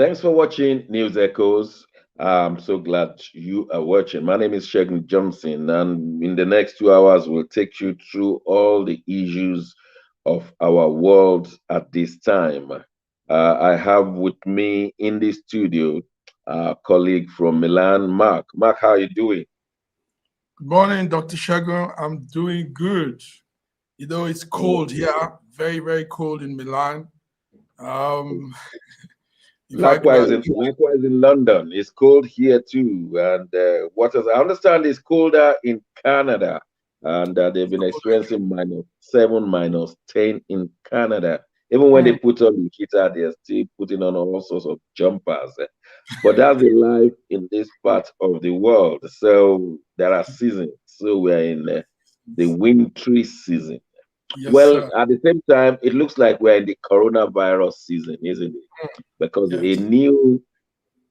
Thanks for watching News Echoes. I'm so glad you are watching. My name is Shegun Johnson, and in the next 2 hours, we'll take you through all the issues of our world at this time. I have with me in the studio a colleague from Milan, Mark. Mark, how are you doing? Good morning, Dr. Shagun. I'm doing good. It's cold here, very, very cold in Milan. Um, in fact, Likewise in London, it's cold here too. And I understand it's colder in Canada, and they've been experiencing -7, -10 in Canada. Even when they put on the heater, they're still putting on all sorts of jumpers. But that's the life in this part of the world. So there are seasons. So we're in the wintry season. yes, Well, sir. at the same time, it looks like we're in the coronavirus season, isn't it? Because a Yes. new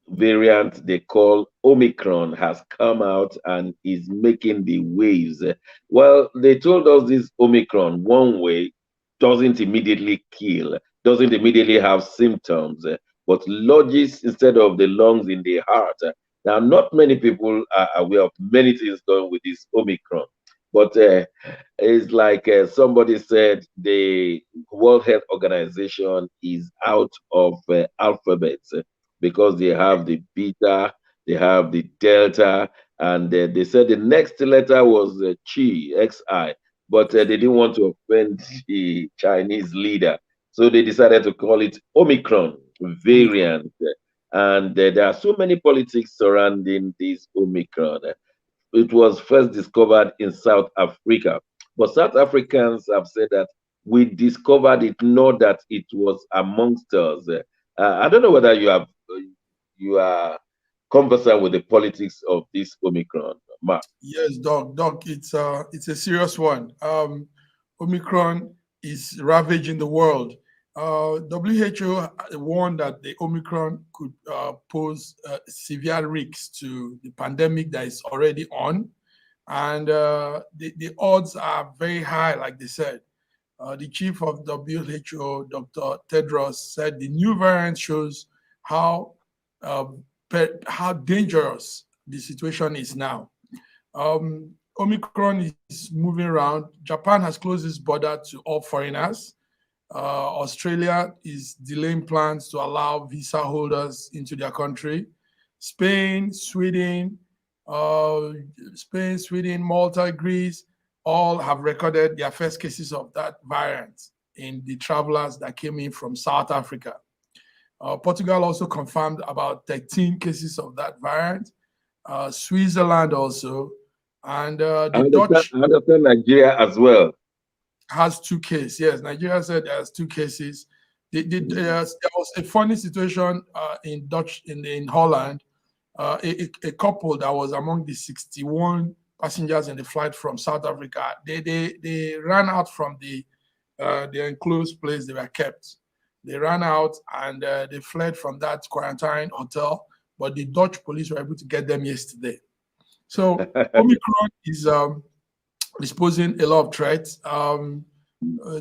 variant they call Omicron has come out and is making the waves. Well, they told us this Omicron, one way, doesn't immediately kill, doesn't immediately have symptoms, but lodges instead of the lungs in the heart. Now, not many people are aware of many things going with this Omicron, but it's like somebody said the World Health Organization is out of alphabets because they have the beta, they have the delta, and they said the next letter was Chi, XI, but they didn't want to offend the Chinese leader. So they decided to call it Omicron variant. And there are so many politics surrounding this Omicron. It was first discovered in South Africa. But South Africans have said that we discovered it, not that it was amongst us. I don't know whether you are conversant with the politics of this Omicron, Mark. Yes, Doc. It's a serious one. Omicron is ravaging the world. WHO warned that the Omicron could pose severe risks to the pandemic that is already on, and the odds are very high, like they said. The chief of WHO, Dr. Tedros, said the new variant shows how dangerous the situation is now. Omicron is moving around. Japan has closed its border to all foreigners. Australia is delaying plans to allow visa holders into their country. Spain, Sweden, Malta, Greece, all have recorded their first cases of that variant in the travelers that came in from South Africa. Portugal also confirmed about 13 cases of that variant. Switzerland also, and the Dutch. I understand Nigeria as well Has 2 cases. Yes, Nigeria said there's 2 cases. There was a funny situation in Holland. A couple that was among the 61 passengers in the flight from South Africa. They ran out from the enclosed place they were kept. They ran out and they fled from that quarantine hotel, but the Dutch police were able to get them yesterday. So Omicron is posing a lot of threats.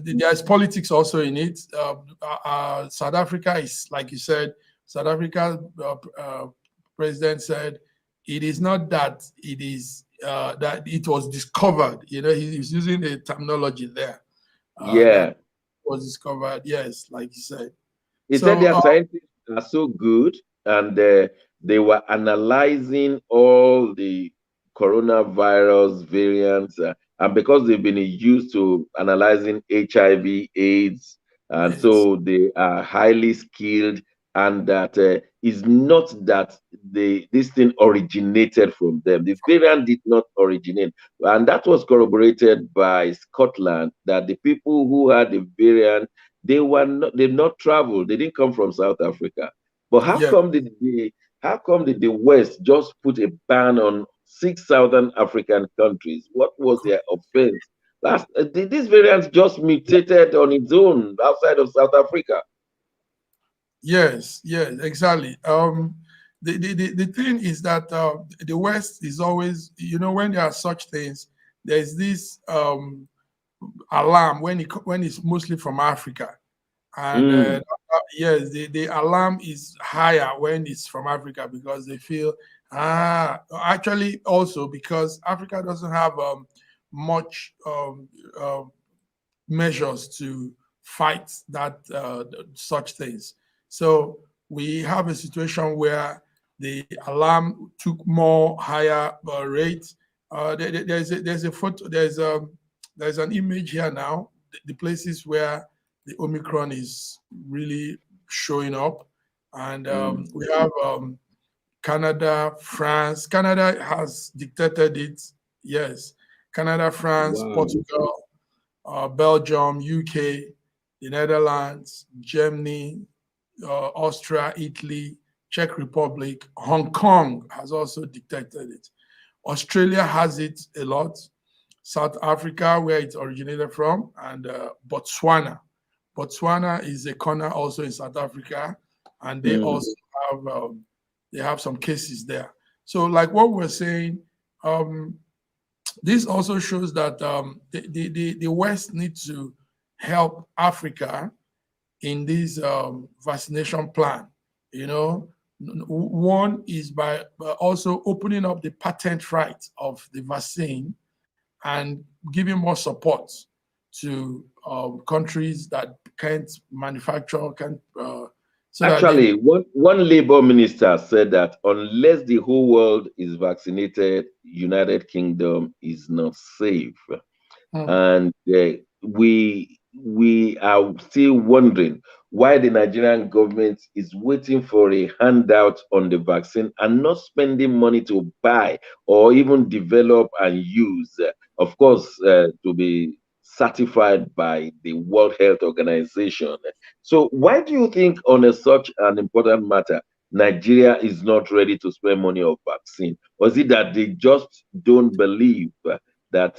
There's politics also in it. South Africa is, like you said, South Africa president said it is not that it is that it was discovered. He's using the terminology there. Yeah. Was discovered, yes, like you said. He said their scientists are so good, and they were analyzing all the coronavirus variants, and because they've been used to analyzing HIV, AIDS, and Yes. so they are highly skilled, and that is not that this thing originated from them. The variant did not originate, and that was corroborated by Scotland, that the people who had the variant, they've not traveled, they didn't come from South Africa. But Yeah. how come did the West just put a ban on 6 southern African countries? What was their offense? This variant just mutated on its own outside of South Africa. Yes, exactly. The thing is that the West is always, when there are such things, there's this alarm when it's mostly from Africa, And yes, the alarm is higher when it's from Africa because they feel, actually also because Africa doesn't have much measures to fight that such things. So we have a situation where the alarm took more higher rate. There's a photo. There's an image here now. The places where the Omicron is really showing up, and we have Canada, France. Canada has dictated it. Yes, Canada, France, Portugal, Belgium, UK, the Netherlands, Germany, Austria, Italy, Czech Republic, Hong Kong has also dictated it. Australia has it a lot. South Africa, where it originated from, and Botswana. Botswana is a corner also in South Africa, and they also have some cases there. So, like what we're saying, this also shows that the West needs to help Africa in this vaccination plan. You know, one is by also opening up the patent right of the vaccine and giving more support to countries that can't manufacture, can't. Actually, one labor minister said that unless the whole world is vaccinated, United Kingdom is not safe. And we are still wondering why the Nigerian government is waiting for a handout on the vaccine and not spending money to buy or even develop and use, of course, to be certified by the World Health Organization. So why do you think on such an important matter, Nigeria is not ready to spend money on vaccine? Or is it that they just don't believe that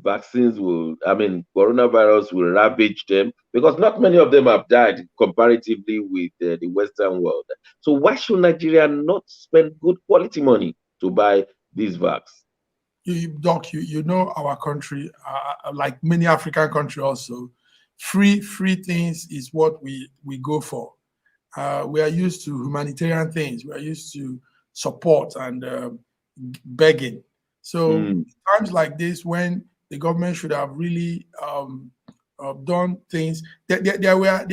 vaccines will, coronavirus will ravage them? Because not many of them have died comparatively with the Western world. So why should Nigeria not spend good quality money to buy these vaccines? Doc, you know our country, like many African countries also, free things is what we go for. We are used to humanitarian things. We are used to support and begging. So times like this, when the government should have really done things, there were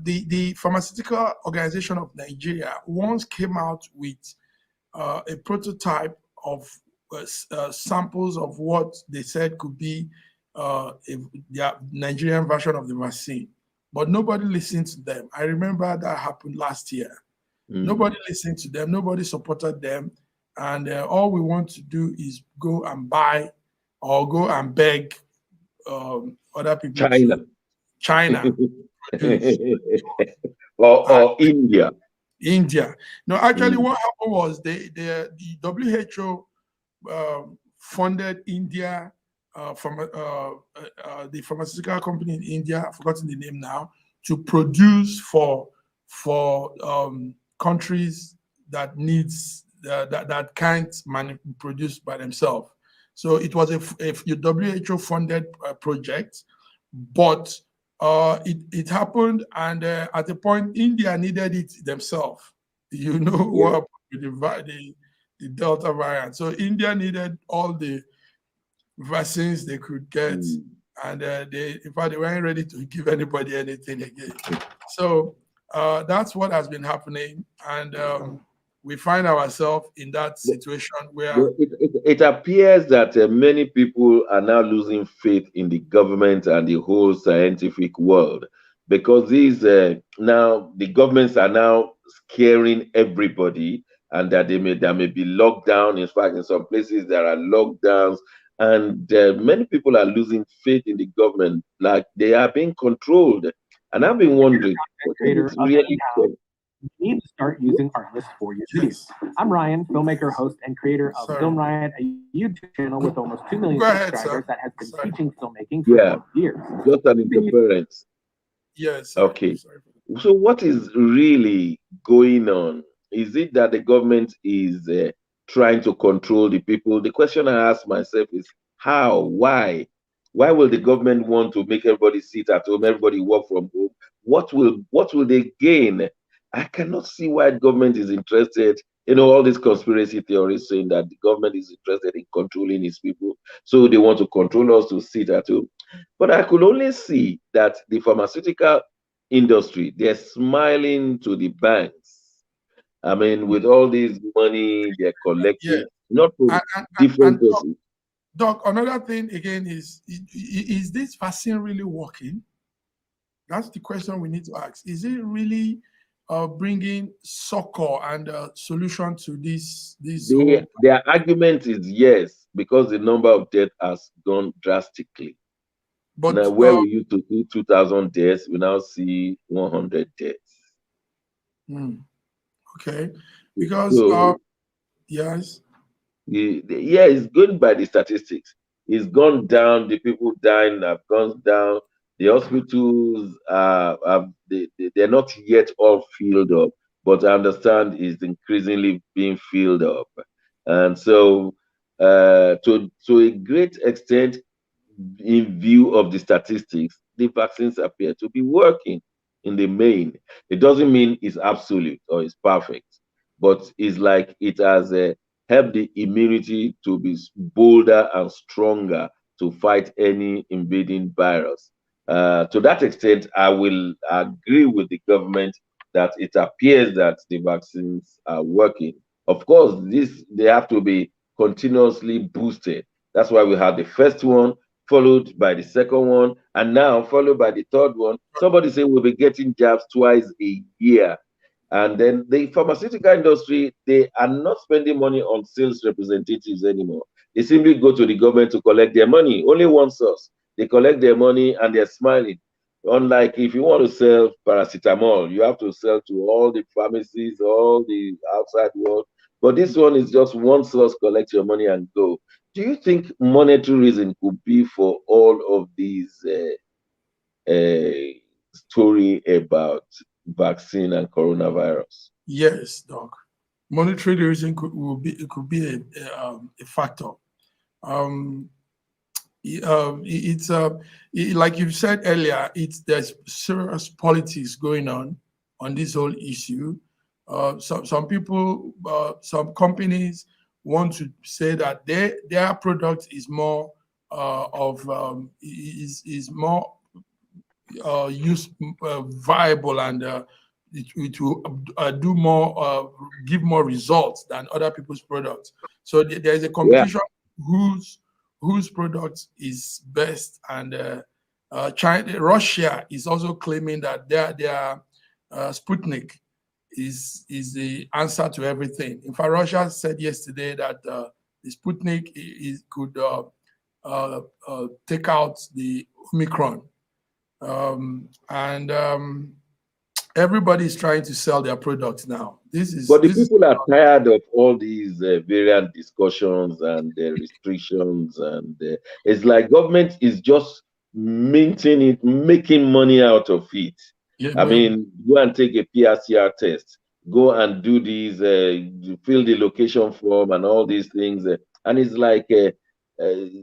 the Pharmaceutical Organization of Nigeria once came out with a prototype of samples of what they said could be the Nigerian version of the vaccine, but nobody listened to them. I remember that happened last year. Nobody listened to them. Nobody supported them. And all we want to do is go and buy or go and beg other people. China. or India. No, actually, what happened was the WHO funded India from the pharmaceutical company in India, I've forgotten the name now, to produce for countries that needs that can't produce by themselves. So it was a WHO funded project, but it happened, and at the point India needed it themselves. You know what happened with the Delta variant. So India needed all the vaccines they could get, and in fact they weren't ready to give anybody anything again. So that's what has been happening, and we find ourselves in that situation where it appears that many people are now losing faith in the government and the whole scientific world, because these now the governments are now scaring everybody, and that there may be lockdown. In fact, in some places there are lockdowns, and many people are losing faith in the government, like they are being controlled. And I've been wondering, really, we need to start using our list for your videos. I'm Ryan, filmmaker, host, and creator of Film Ryan, a YouTube channel with almost 2 million subscribers that has been teaching filmmaking for 12 years. Just an interference. Yes. Okay. So what is really going on? Is it that the government is trying to control the people? The question I ask myself is how, why? Why will the government want to make everybody sit at home, everybody work from home? What will they gain? I cannot see why the government is interested. All these conspiracy theories saying that the government is interested in controlling its people, so they want to control us to sit at home. But I could only see that the pharmaceutical industry, they're smiling to the banks. I mean, with all this money they're Yeah. collecting, not from And different persons. Doc, another thing again is this vaccine really working? That's the question we need to ask. Is it really bringing succor and solution to this whole? Their argument is yes, because the number of deaths has gone drastically. But now, where we used to see 2,000 deaths, we now see 100 deaths. Okay, because So, yes, yeah, it's going by the statistics. It's gone down. The people dying have gone down. The hospitals they're not yet all filled up, but I understand is increasingly being filled up, and so to a great extent, in view of the statistics, the vaccines appear to be working in the main. It doesn't mean it's absolute or it's perfect, but it's like it has helped the immunity to be bolder and stronger to fight any invading virus. To that extent, I will agree with the government that it appears that the vaccines are working. Of course, they have to be continuously boosted. That's why we had the first one, followed by the second one, and now followed by the third one. Somebody said we'll be getting jabs twice a year. And then the pharmaceutical industry, they are not spending money on sales representatives anymore. They simply go to the government to collect their money. Only one source. They collect their money and they're smiling. Unlike if you want to sell paracetamol, you have to sell to all the pharmacies, all the outside world. But this one is just one source, collect your money and go. Do you think monetary reason could be for all of these story about vaccine and coronavirus? Yes, Doc. Monetary reason could be a factor. It's like you said earlier. There's serious politics going on this whole issue. Some people, some companies want to say that their product is more is more viable, and it will do more, give more results than other people's products. So there is a competition whose product is best, and Russia is also claiming that their Sputnik is the answer to everything. In fact, Russia said yesterday that the Sputnik could take out the Omicron, and everybody is trying to sell their products now. But the people are tired of all these variant discussions and restrictions, and it's like government is just minting it, making money out of it. Yeah, I mean, go and take a PCR test, go and do these, fill the location form and all these things, and it's like,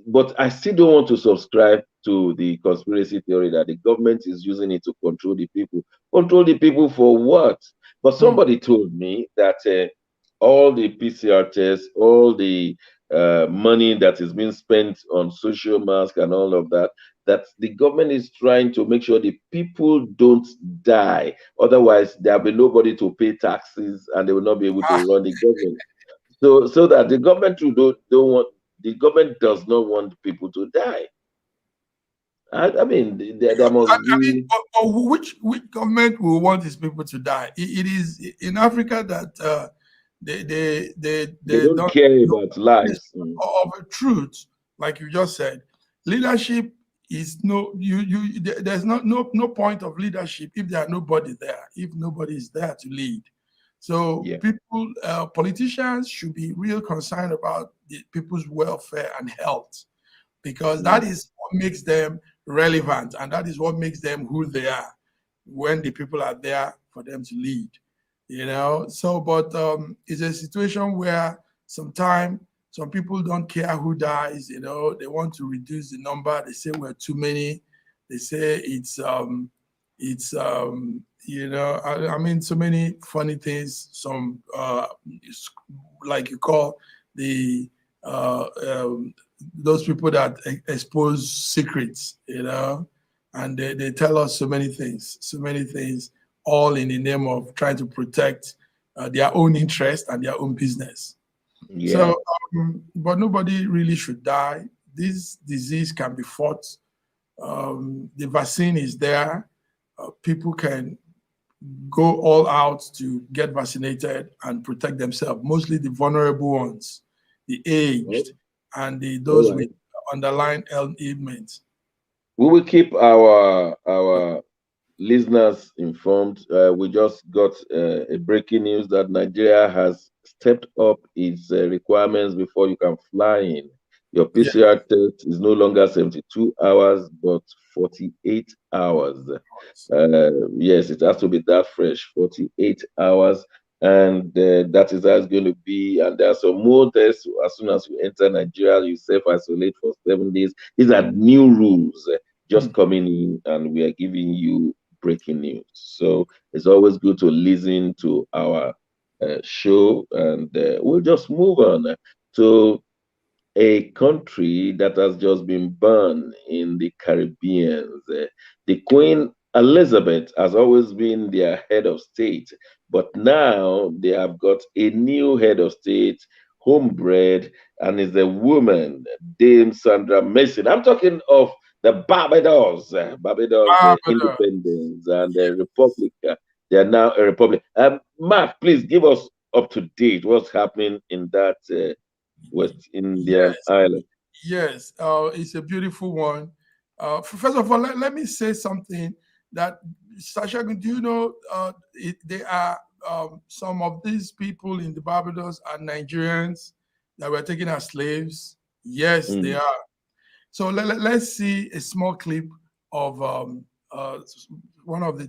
but I still don't want to subscribe to the conspiracy theory that the government is using it to control the people. Control the people for what? But somebody told me that all the PCR tests, all the money that is being spent on social masks and all of that, that the government is trying to make sure the people don't die. Otherwise, there will be nobody to pay taxes and they will not be able to run the government. So that the government the government does not want people to die. I mean, there must be. I mean, which government will want his people to die? It is in Africa that they don't care about lives. Of a truth, like you just said, leadership is there's no point of leadership if there are nobody there, if nobody is there to lead. So people, politicians should be real concerned about the people's welfare and health, because that is what makes them relevant, and that is what makes them who they are when the people are there for them to lead. So but it's a situation where sometimes Some people don't care who dies, you know, they want to reduce the number. They say we're too many. They say it's you know, I mean, so many funny things. Some like you call the those people that expose secrets, you know, and they tell us so many things, all in the name of trying to protect their own interest and their own business. Yeah. So, but nobody really should die. This disease can be fought. The vaccine is there. People can go all out to get vaccinated and protect themselves, mostly the vulnerable ones, the aged, and those with underlying ailments. We will keep our listeners informed. We just got a breaking news that Nigeria has stepped up its requirements before you can fly in. Your PCR test is no longer 72 hours, but 48 hours. Yes, it has to be that fresh, 48 hours. And that is how it's going to be. And there are some more tests. As soon as you enter Nigeria, you self-isolate for 7 days. These are new rules just coming in, and we are giving you breaking news. So it's always good to listen to our show, and we'll just move on to a country that has just been burned in the Caribbean. The Queen Elizabeth has always been their head of state, but now they have got a new head of state, homebred, and is a woman, Dame Sandra Mason. I'm talking of the Barbados, independence and the Republic. They are now a republic. Mark, please give us up to date what's happening in that West Indian island. Yes, it's a beautiful one. First of all, let me say something that, Sasha, do you know they are some of these people in the Barbados are Nigerians that were taken as slaves? Yes, they are. So let's see a small clip of some of the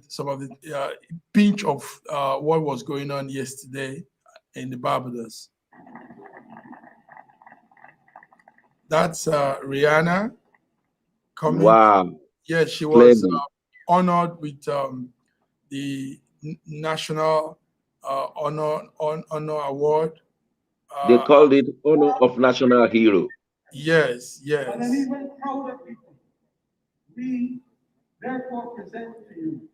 pinch of what was going on yesterday in the Barbados. That's Rihanna coming. Wow. Yeah, she was honored with the National Honor Award. They called it Honor of National Hero. Yes, yes. And an even prouder people. We therefore present to you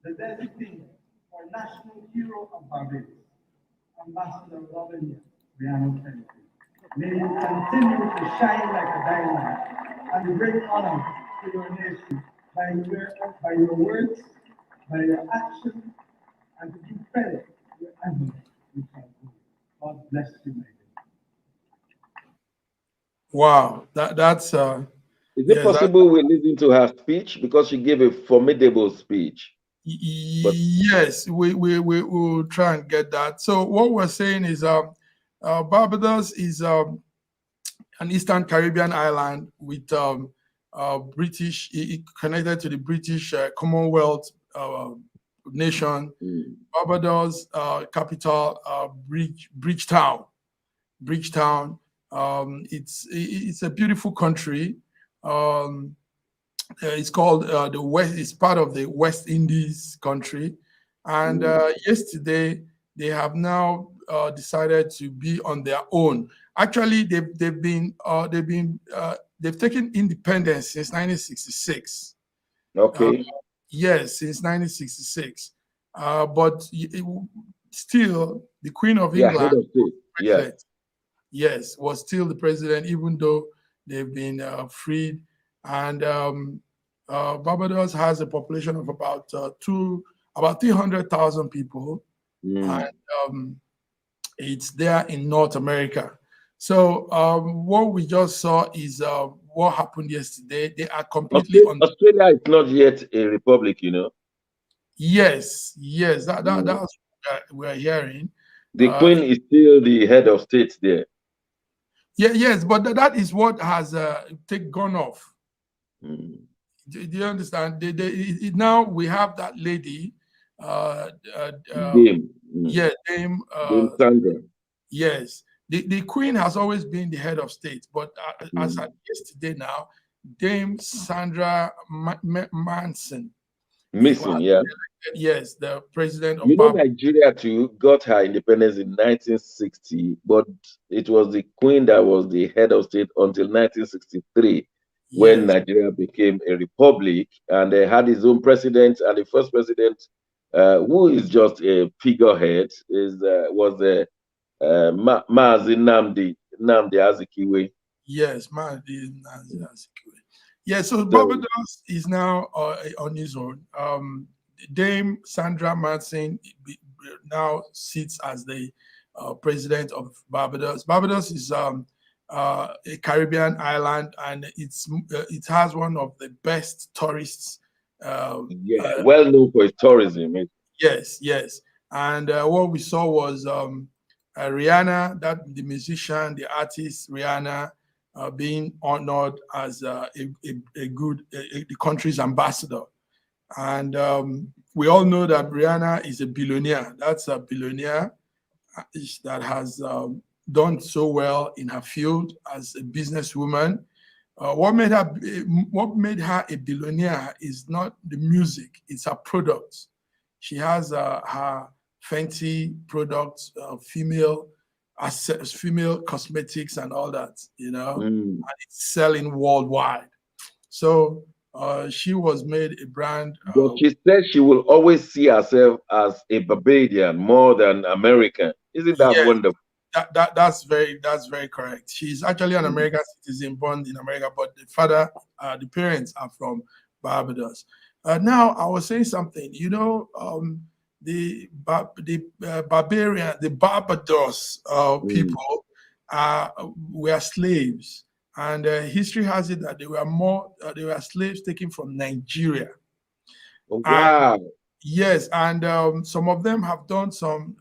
the designee for National Hero of Barbados, Ambassador Robin Rihanna Kennedy. May you continue to shine like a diamond and bring honor to your nation by your words, by your actions, and to give credit wherever you can go. God bless you, my dear. Wow, that's. Is it possible we listen to her speech, because she gave a formidable speech? Yes, we will try and get that. So what we're saying is, Barbados is an Eastern Caribbean island with British, connected to the British Commonwealth nation. Barbados capital Bridgetown. It's a beautiful country. It's called the West. It's part of the West Indies country, and yesterday they have now decided to be on their own. Actually, they've taken independence since 1966. Okay. Yes, since 1966. But still, the Queen of England, yes, was still the president, even though they've been freed. And Barbados has a population of about 300,000 people, and it's there in North America. So what we just saw is what happened yesterday. They are completely Australia is not yet a republic, you know. Yes, that's what we're hearing. The Queen is still the head of state there. Yes, but that is what has gone off. Do you understand? Now we have that lady, Dame. Dame Sandra. Yes, the Queen has always been the head of state, but as at yesterday now, Dame Sandra Manson. Yes, the president of Barbados. Nigeria too got her independence in 1960, but it was the Queen that was the head of state until 1963, when Nigeria became a republic, and they had his own president. And the first president, who is just a figurehead, was Mazi Nnamdi Azikiwe. Yes, Mazi Nnamdi Azikiwe. Yeah, so Barbados is now on his own. Dame Sandra Manson now sits as the president of Barbados. Barbados is a Caribbean island, and it has one of the best tourists. Well known for its tourism. Yes. And what we saw was Rihanna, the musician, the artist Rihanna, being honored as the country's ambassador. And we all know that Rihanna is a billionaire. That's a billionaire that has done so well in her field as a businesswoman. What made her a billionaire is not the music; it's her products. She has her Fenty products, female cosmetics, and all that. And it's selling worldwide. So. She was made a brand. But she said she will always see herself as a Barbadian more than American. Isn't that wonderful? That's very correct. She's actually an American citizen, born in America, but the parents are from Barbados. Now, I was saying something. The Barbados people were slaves. And history has it that they were slaves taken from Nigeria. Oh, wow. Yes, and some of them have done some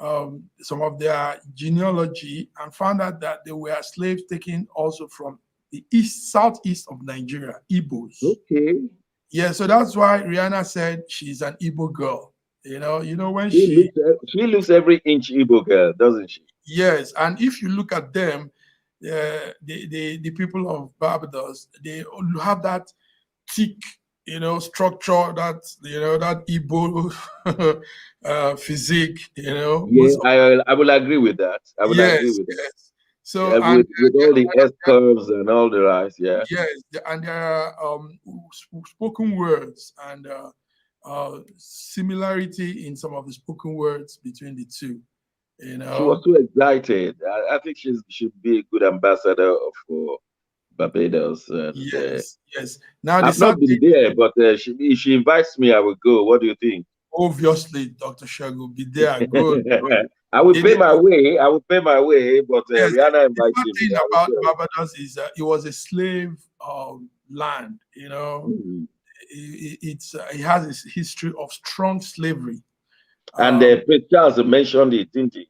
of their genealogy and found out that they were slaves taken also from the southeast of Nigeria, Igbos. Okay. Yeah, so that's why Rihanna said she's an Igbo girl. When she looks every inch Igbo girl, doesn't she? Yes, and if you look at them, the people of Barbados, they have that thick, structure, that Igbo physique, Yeah, I will agree with that. I will agree with that. Yes. So with all the S curves and all the rest, yeah. Yes, and there are spoken words and similarity in some of the spoken words between the two. She was so excited. I think she should be a good ambassador for Barbados. And, yes. Now I've not been there, but if she invites me, I will go. What do you think? Obviously, Dr. Shagu, be there. Good. I will pay my way. But Rihanna invites me. The thing about Barbados is it was a slave land. It has a history of strong slavery. And Prince Charles mentioned it, didn't he?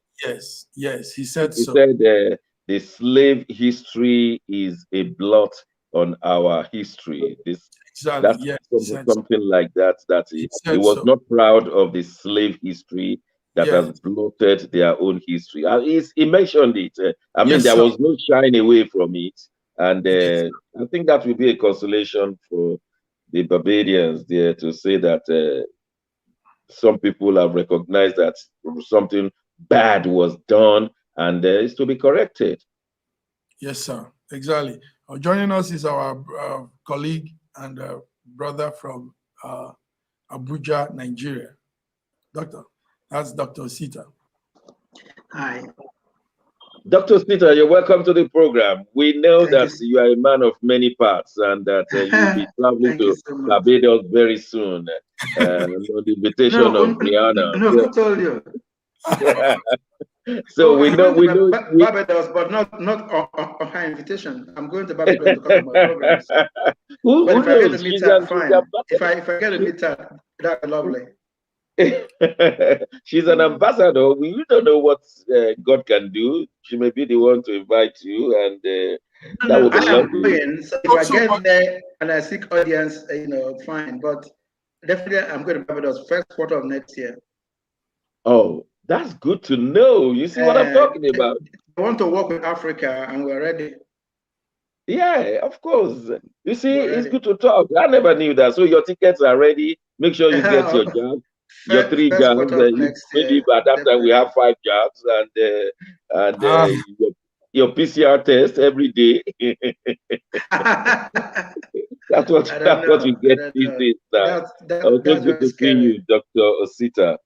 Yes, he said so. He said the slave history is a blot on our history. Exactly. Something like that. That he was not proud of the slave history that has blotted their own history. He mentioned it. I mean, there was no shying away from it. And I think that will be a consolation for the Barbadians there to say that some people have recognized that something bad was done and it's to be corrected. Yes, sir. Exactly. Joining us is our colleague and brother from Abuja, Nigeria. That's Dr. Osita. Hi. Dr. Osita, you're welcome to the program. We know that you are a man of many parts and that you'll be traveling to Barbados very soon on the invitation of Rihanna. No, who told you? So we know Barbados, but not on her invitation. I'm going to Barbados to come on my programs. Who if knows? I get to meet her, fine. If I get to meet her, that'd be lovely. She's an ambassador. We don't know what God can do. She may be the one to invite you, and that would be lovely. So if I get there and I seek audience, fine. But definitely, I'm going to Barbados first quarter of next year. Oh, that's good to know. You see what I'm talking about? want to work with Africa, and we're ready. Yeah, of course. You see, it's good to talk. I never knew that. So your tickets are ready. Make sure you get your job, your 3 First jobs. quarter of next Maybe year, by that time we definitely. have 5 jobs and your PCR test every day. That's what we get these days now. Also That's good very to see scary. you, Dr. Osita.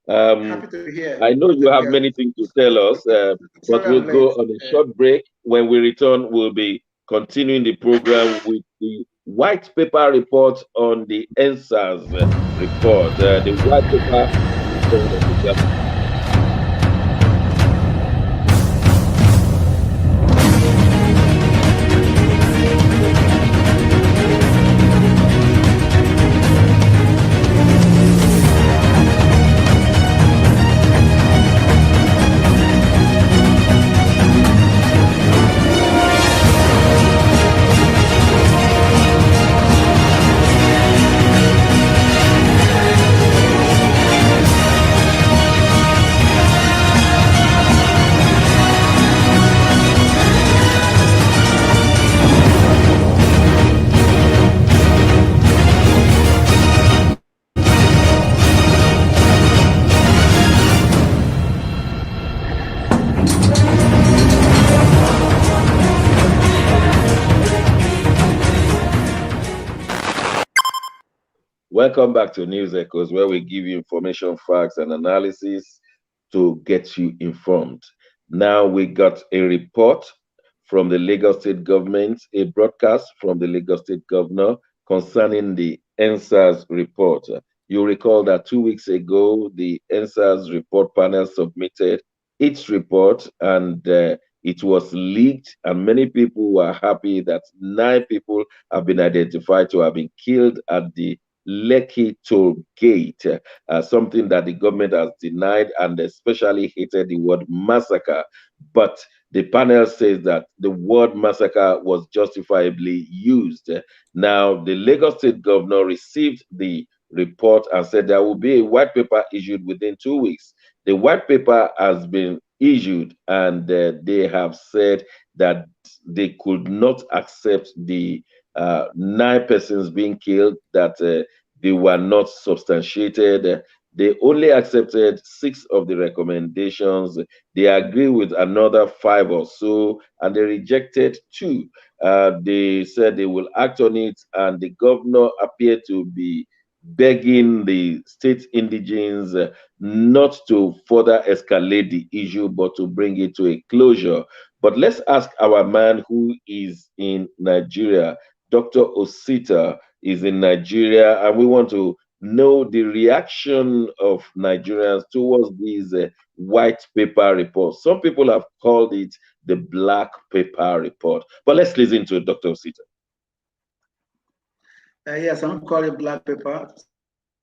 Happy to be here. I know Happy you to be have here. many things to tell us, but Sorry we'll I'm late. go on a short break. When we return, we'll be continuing the program with the white paper report on the NSAS report. The white paper report of the government. Welcome back to News Echoes, where we give you information, facts, and analysis to get you informed. Now we got a report from the Lagos State government, a broadcast from the Lagos State governor concerning the NSAS report. You recall that 2 weeks ago, the NSAS report panel submitted its report and it was leaked, and many people were happy that 9 people have been identified to have been killed at the Lekki toll gate, something that the government has denied and especially hated the word massacre. But the panel says that the word massacre was justifiably used. Now, the Lagos State governor received the report and said there will be a white paper issued within 2 weeks. The white paper has been issued, and they have said that they could not accept the 9 persons being killed, that they were not substantiated. They only accepted 6 of the recommendations. They agree with another 5 or so, and they rejected 2. They said they will act on it, and the governor appeared to be begging the state indigenes not to further escalate the issue, but to bring it to a closure. But let's ask our man who is in Nigeria. Dr. Osita is in Nigeria, and we want to know the reaction of Nigerians towards these white paper reports. Some people have called it the black paper report. But let's listen to Dr. Osita. Yes, some call it black paper.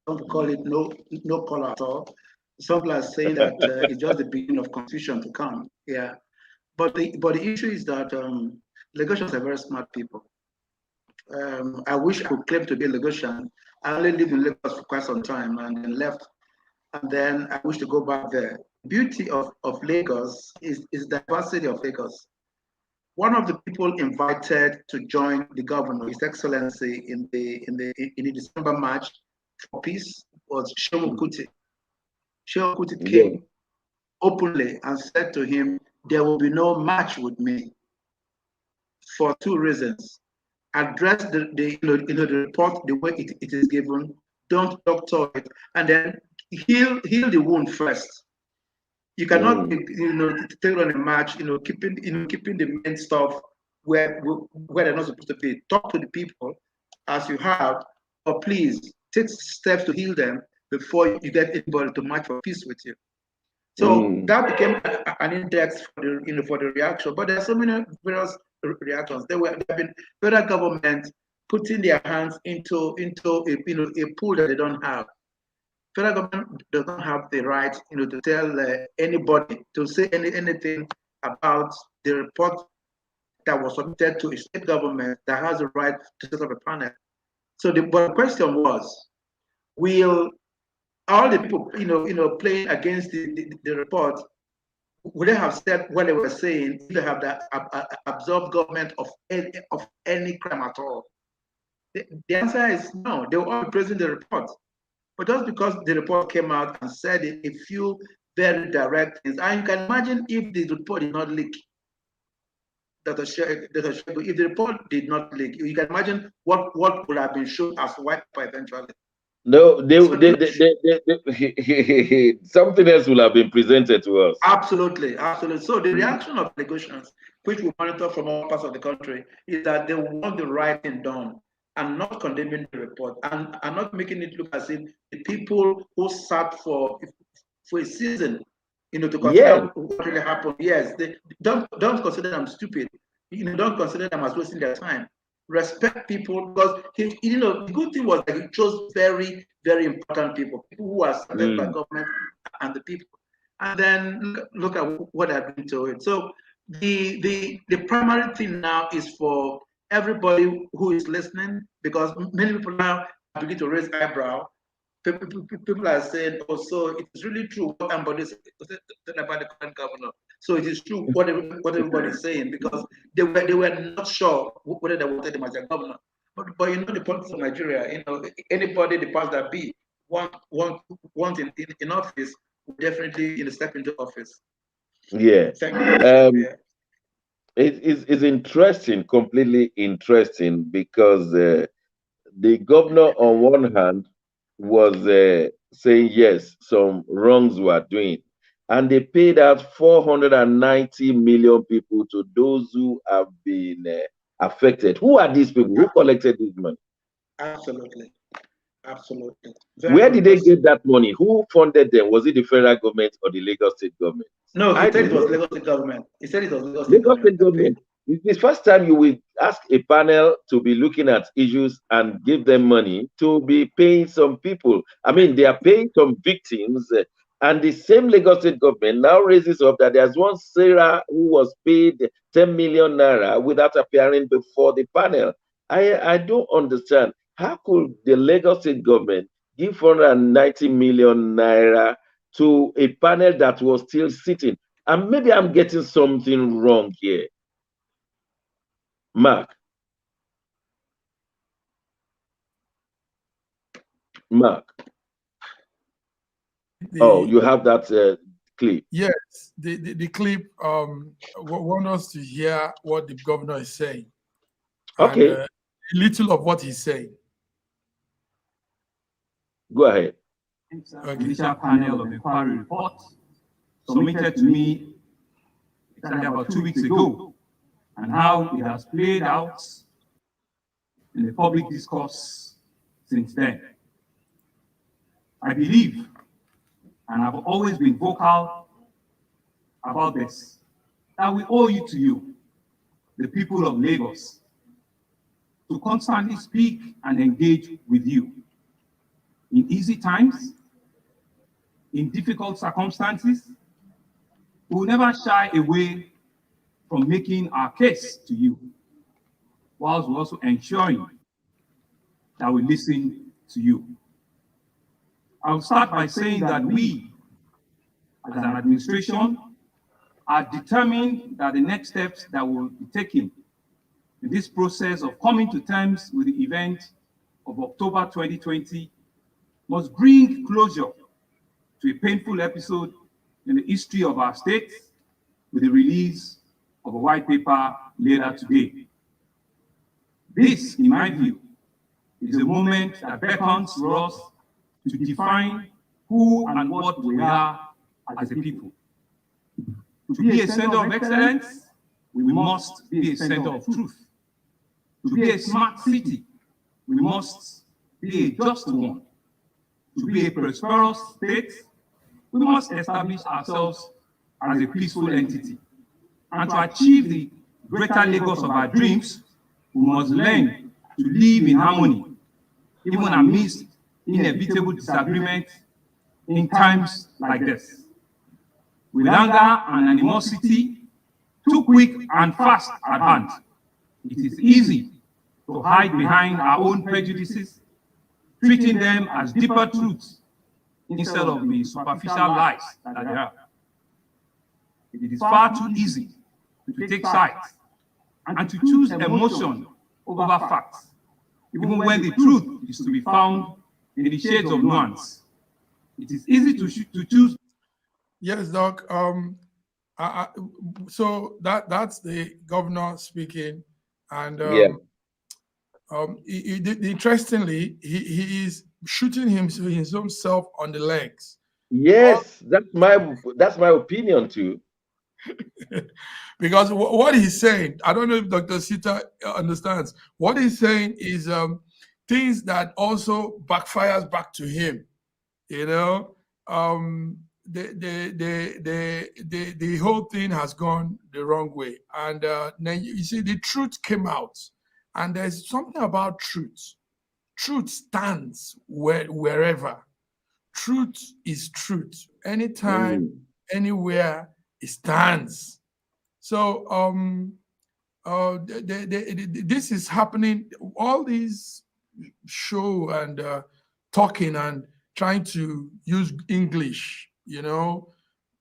Some call it no color at all. Some people are saying that it's just the beginning of confusion to come. Yeah, but the issue is that Lagosians are very smart people. I wish I could claim to be a Lagosian. I only lived in Lagos for quite some time and then left, and then I wish to go back there. The beauty of Lagos is the diversity of Lagos. One of the people invited to join the governor, His Excellency, in the December March for peace was Shehu Kuti. Shehu Kuti came openly and said to him, "There will be no match with me for 2 reasons. Address the report the way it is given. Don't doctor it, and then heal the wound first. You cannot take on a match, keeping the main stuff where they're not supposed to be. Talk to the people as you have, but please take steps to heal them before you get anybody to march for peace with you." So that became an index for the reaction. But there are so many various reactions. There have been federal government putting their hands into a pool that they don't have. Federal government does not have the right, to tell anybody to say anything about the report that was submitted to a state government that has the right to set up a panel. So the question was, will all the people, playing against the report, would they have said what they were saying if they have that absorbed government of any crime at all? The answer is no. They will all be praising the report. But just because the report came out and said a few very direct things, and you can imagine if the report did not leak, if the report did not leak, you can imagine what would have been shown as white paper eventually. No, something else will have been presented to us. Absolutely, absolutely. So the reaction of delegations, which we monitor from all parts of the country, is that they want the right thing done and not condemning the report and not making it look as if the people who sat for a season, to consider what really happened. Yes, they don't consider them stupid. Don't consider them as wasting their time. Respect people, because the good thing was that he chose very, very important people who are supported by government and the people. And then look at what I've been to it. So the primary thing now is for everybody who is listening, because many people now begin to raise eyebrow. People are saying, oh, so it is really true what somebody said about the current governor. So it is true what everybody is saying, because they were not sure whether they wanted him as a governor. But the politics of Nigeria, anybody the powers that be want in office will definitely step into office. Yeah. It's interesting, completely interesting, because the governor on one hand was saying yes, some wrongs were doing, and they paid out 490 million people to those who have been affected. Who are these people? Who collected this money? Absolutely. Where did they get that money? Who funded them? Was it the federal government or the Lagos State government? No, he said it was Lagos State government. He said it was Lagos State government. It's the first time you will ask a panel to be looking at issues and give them money to be paying some people. I mean, they are paying some victims, and the same Lagos State government now raises up that there's one Sarah who was paid 10 million naira without appearing before the panel. I don't understand. How could the Lagos State government give 490 million naira to a panel that was still sitting? And maybe I'm getting something wrong here. Mark. You have that clip. Yes, the clip want us to hear what the governor is saying. Okay. And, a little of what he's saying. Go ahead. Initial panel of inquiry report submitted to me exactly about 2 weeks ago, and how it has played out in the public discourse since then. I believe, and I've always been vocal about this, that we owe it to you, the people of Lagos, to constantly speak and engage with you in easy times, in difficult circumstances. We will never shy away from making our case to you, whilst we're also ensuring that we listen to you. I'll start by saying that we, as an administration, are determined that the next steps that will be taken in this process of coming to terms with the event of October 2020 must bring closure to a painful episode in the history of our state, with the release of a white paper later today. This, in my view, is a moment that beckons to us to define who and what we are as a people. To be a center of excellence, we must be a center of truth. To be a smart city, we must be a just one. To be a prosperous state, we must establish ourselves as a peaceful entity. And to achieve the greater Lagos of our dreams, we must learn to live in harmony, even amidst inevitable disagreement in times like this. With anger and animosity too quick and fast at hand, it is easy to hide behind our own prejudices, treating them as deeper truths instead of the superficial lies that they are. It is far too easy to take sides and to choose emotion over facts, even when the truth is to be found in the shades of nuance. It is easy to choose. Yes, Doc. So that's the governor speaking, and interestingly, he is shooting his own self on the legs. Yes, that's my opinion too. Because what he's saying, I don't know if Dr. Sita understands. What he's saying is things that also backfires back to him. You know, the whole thing has gone the wrong way, and then you see the truth came out, and there's something about truth. Truth stands wherever. Truth is truth. Anytime, anywhere, it stands. So this is happening. All these show and talking and trying to use English,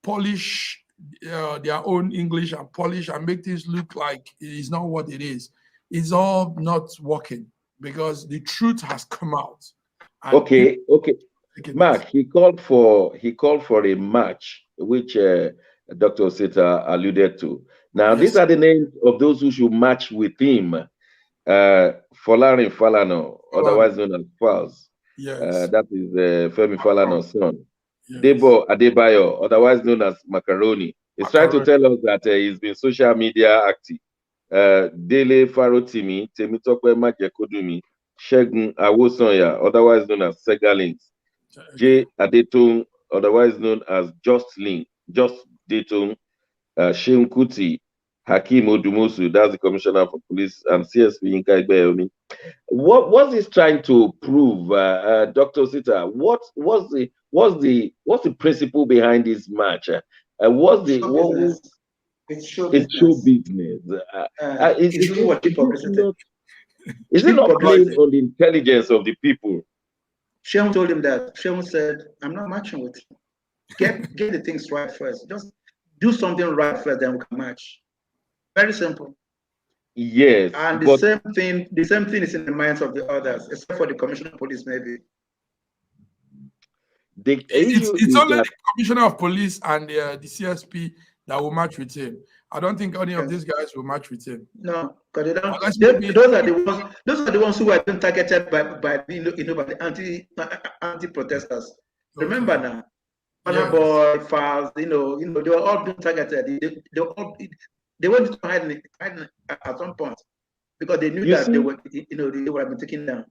polish their own English and polish and make things look like it is not what it is. It's all not working because the truth has come out. Okay. Mark, he called for a match, which Dr. Sita alluded to. Now, Yes. These are the names of those who should match with him. Folarin Falana, otherwise known as Falz. Yes. That is Femi Falana's son. Yes. Debo Adebayo, otherwise known as Macaroni. He's trying to tell us that he's been social media active. Dele Farotimi, Temitope Majekodumi, Shegun Awosanya, otherwise known as Segalins. J. Adetong, otherwise known as Just Detong, Sheun Kuti, Hakeem Odumosu, that's the Commissioner for Police, and CSP Yinka Igbeyomi. What's this trying to prove, Dr. Sita? What's the principle behind this match? It's show business. Is it not playing on the intelligence of the people? Sheun told him that. Sheun said, "I'm not matching with you. Get the things right first. Just do something right first, then we can match." Very simple. Yes. And the same thing is in the minds of the others, except for the Commissioner of Police, maybe. It's only the Commissioner of Police and the CSP that will match with him. I don't think any of these guys will match with him. No, because those are the ones who are being targeted by the anti-protesters. Okay. Remember now, Boy, Falz, they were all being targeted. They wanted to hide at some point because they knew they would have been taken down.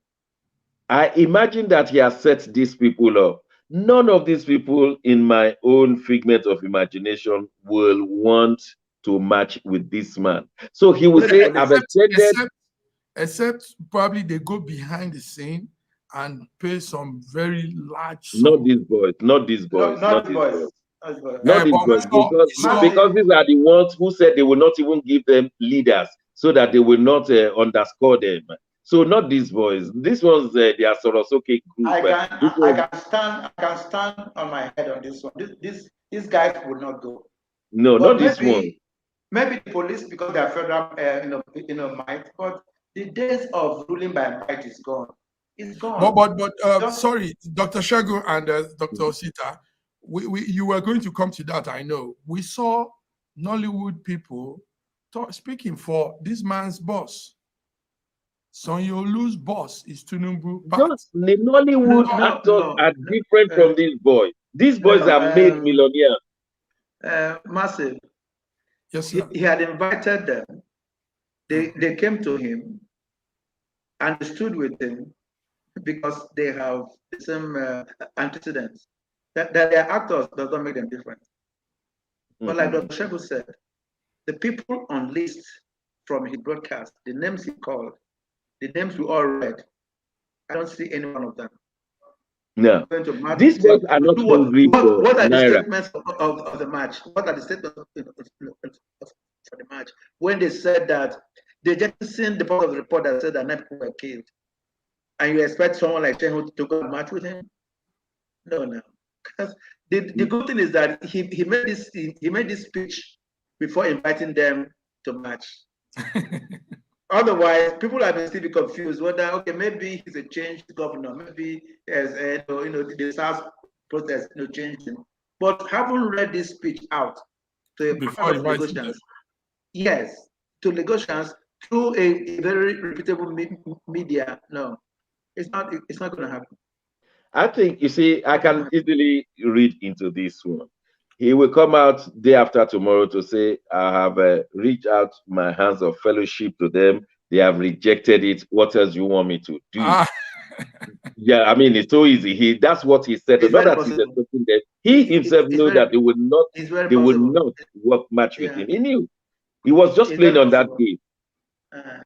I imagine that he has set these people up. None of these people, in my own figment of imagination, will want to match with this man. So he will say, "I've extended." Except probably they go behind the scene and pay some very large sum. Not these boys. Not these boys. Because these are the ones who said they will not even give them leaders so that they will not underscore them. So not these boys. These ones, they are Sorosoke group. I can stand on my head on this one. These guys would not go. No, not this one. Maybe the police, because they are federal, might. But the days of ruling by might is gone. It's gone. But sorry, Dr. Shagu and Dr. Osita, you were going to come to that. I know. We saw Nollywood people speaking for this man's boss. Sanyolu's boss is Tinubu. The Nollywood actors are different from these boys. These boys are made millionaires. Massive. Yes, sir. He had invited them. They came to him and stood with him because they have the same antecedents. That they are actors does not make them different. But like Dr. Shebu said, the people on list from his broadcast, the names he called, the names we all read, I don't see any one of them. No. These boys are not hungry for what are Naira. the statements of the match? What are the statements for the match? When they said that they just seen the part of the report that said that 9 people were killed, and you expect someone like Shehu to go and match with him? No. The good thing is that he made this speech before inviting them to march. Otherwise, people have been still confused whether, okay, maybe he's a changed governor, maybe as the SARS protest changed him. But haven't read this speech out to a crowd of Lagosians. Yes, to Lagosians through a very reputable media. No, it's not going to happen. I think, you see, I can easily read into this one. He will come out day after tomorrow to say, I have reached out my hands of fellowship to them. They have rejected it. What else do you want me to do? Yeah, I mean, it's so easy. That's what he said. Not that he's expecting them. He himself knew that they would not work much with him. He knew. He was just playing on that game.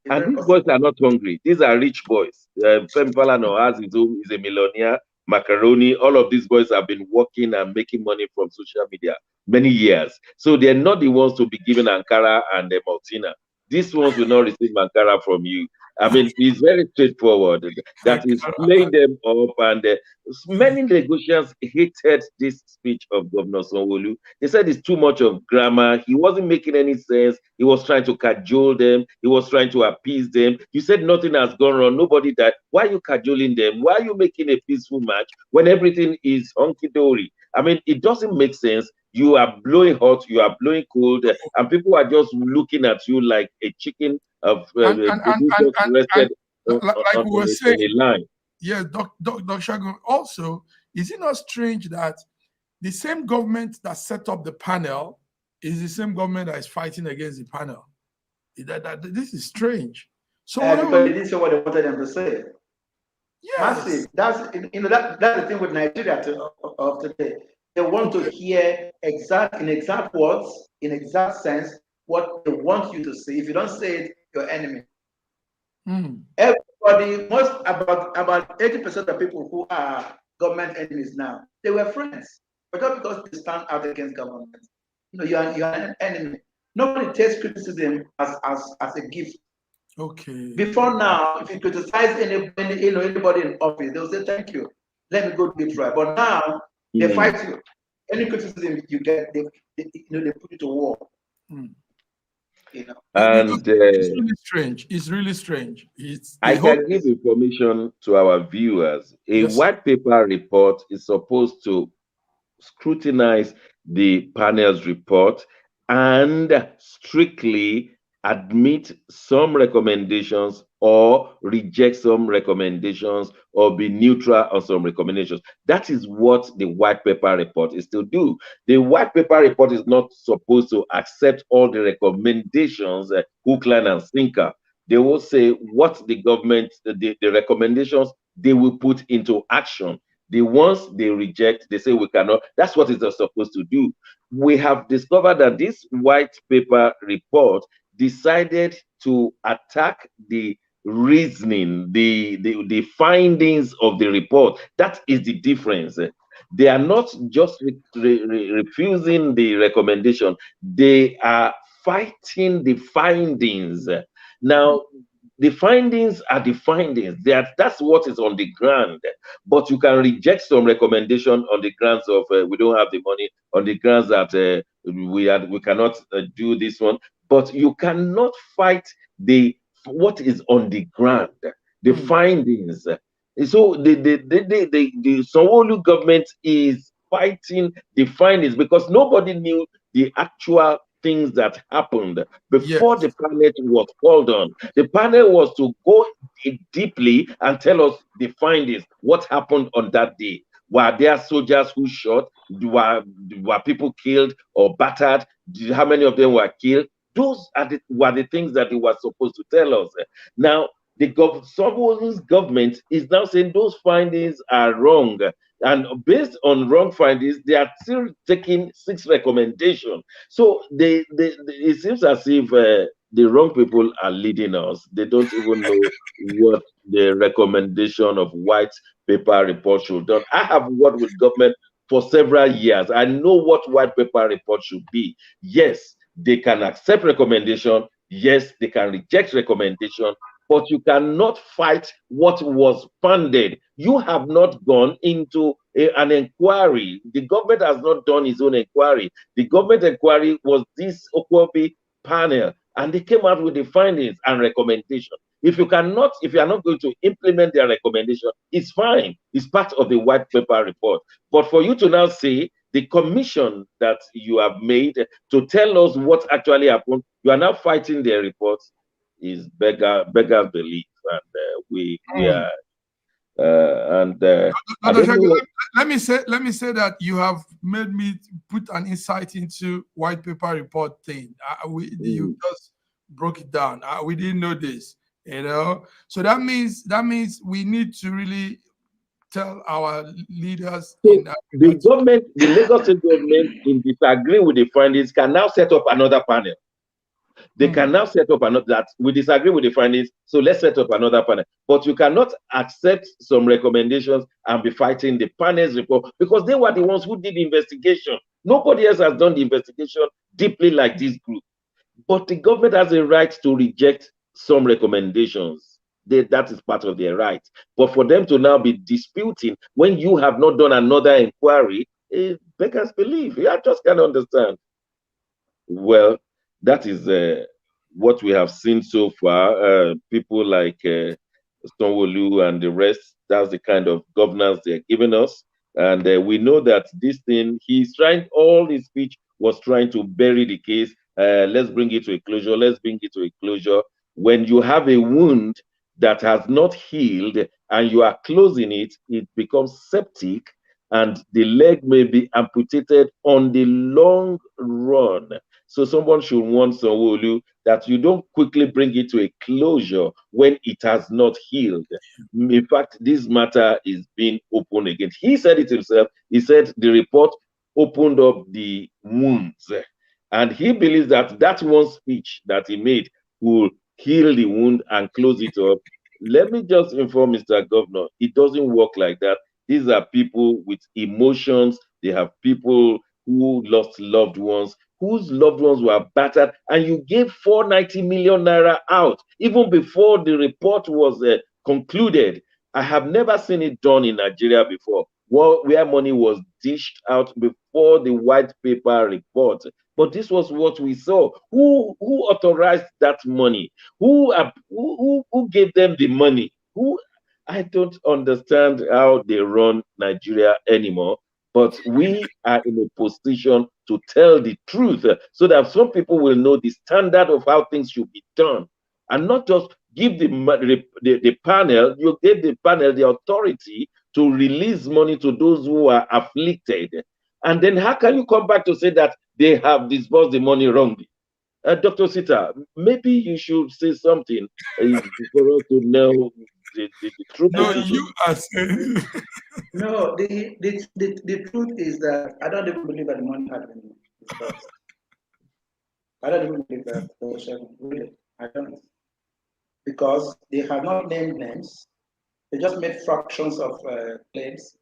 And these boys are not hungry. These are rich boys. Femi Falana has his own, he's a millionaire. Macaroni, all of these boys have been working and making money from social media many years. So they're not the ones to be given Ankara and the Maltina. These ones will not receive Ankara from you. I mean, it's very straightforward. That is playing them up, and many Lagosians hated this speech of Governor Sanwo-Olu. They said it's too much of grammar. He wasn't making any sense. He was trying to cajole them. He was trying to appease them. You said nothing has gone wrong. Nobody died. Why are you cajoling them? Why are you making a peaceful match when everything is hunky-dory? I mean, it doesn't make sense. You are blowing hot, you are blowing cold, and people are just looking at you like a chicken of like we were saying. Yes, Dr. Shagun. Also, is it not strange that the same government that set up the panel is the same government that is fighting against the panel? This is strange. So because they didn't say what they wanted them to say. Yes. Massive. That's the thing with Nigeria of today. They want to hear in exact words, in exact sense, what they want you to say. If you don't say it, you're enemy. Everybody, about 80% of people who are government enemies now, they were friends. But not because they stand out against government. You're an enemy. Nobody takes criticism as a gift. Okay. Before now, if you criticize anybody in office, they'll say thank you. Let me go do it right. But now they fight you. Any criticism you get, they put you to war. And it's really strange. It's really strange. I can give information to our viewers. A white paper report is supposed to scrutinize the panel's report and strictly admit some recommendations or reject some recommendations or be neutral on some recommendations. That is what the white paper report is to do. The white paper report is not supposed to accept all the recommendations, hook, line, and sinker. They will say what the government, the recommendations they will put into action. The ones they reject, they say we cannot. That's what it's supposed to do. We have discovered that this white paper report decided to attack the reasoning, the findings of the report. That is the difference. They are not just refusing the recommendation, they are fighting the findings. Now, the findings are the findings. That's what is on the ground. But you can reject some recommendation on the grounds of we don't have the money, on the grounds that we cannot do this one. But you cannot fight what is on the ground, the findings. So the Sanwo-Olu government is fighting the findings because nobody knew the actual things that happened before the panel was called on. The panel was to go deeply and tell us the findings, what happened on that day. Were there soldiers who shot? Were people killed or battered? How many of them were killed? Those were the things that they were supposed to tell us. Now, Sanwo-Olu's government is now saying those findings are wrong. And based on wrong findings, they are still taking 6 recommendations. So it seems as if the wrong people are leading us. They don't even know what the recommendation of white paper report should do. I have worked with government for several years. I know what white paper report should be. Yes, they can accept recommendation. Yes, they can reject recommendation. but you cannot fight what was funded. You have not gone into an inquiry. The government has not done its own inquiry. The government inquiry was this Okwobi panel, and they came out with the findings and recommendations. If you are not going to implement their recommendation, it's fine. It's part of the white paper report. But for you to now say the commission that you have made to tell us what actually happened, you are now fighting their reports, is beggar's belief, and we are. Let me say that you have made me put an insight into white paper report thing. You just broke it down. We didn't know this, So that means we need to really tell our leaders. So the government, the Lagos State government, in disagreeing with the findings, can now set up another panel. They can now set up another, that we disagree with the findings, so let's set up another panel. But you cannot accept some recommendations and be fighting the panel's report, because they were the ones who did the investigation. Nobody else has done the investigation deeply like this group. But the government has a right to reject some recommendations. That is part of their right. But for them to now be disputing when you have not done another inquiry, beggars belief. I just can't understand. Well, that is what we have seen so far. People like Sanwo-Olu and the rest, that's the kind of governance they're giving us. And we know that this thing, all his speech was trying to bury the case. Let's bring it to a closure. Let's bring it to a closure. When you have a wound that has not healed and you are closing it, it becomes septic, and the leg may be amputated on the long run. So someone should warn Sanwo-Olu that you don't quickly bring it to a closure when it has not healed. In fact, this matter is being opened again. He said it himself. He said the report opened up the wounds. And he believes that one speech that he made will heal the wound and close it up. Let me just inform Mr. Governor, it doesn't work like that. These are people with emotions. They have people who lost loved ones, whose loved ones were battered, and you gave 490 million naira out even before the report was concluded. I have never seen it done in Nigeria before, where money was dished out before the white paper report. But this was what we saw. Who authorized that money? Who gave them the money? I don't understand how they run Nigeria anymore. But we are in a position to tell the truth so that some people will know the standard of how things should be done, and not just give the panel. You gave the panel the authority to release money to those who are afflicted. And then how can you come back to say that they have disbursed the money wrongly? Dr. Sita, maybe you should say something for us to know the truth. No, you are saying. No, the truth is that I don't even believe that the money had been disbursed. I don't even believe that, really. I don't. Because they have not named names. They just made fractions of claims.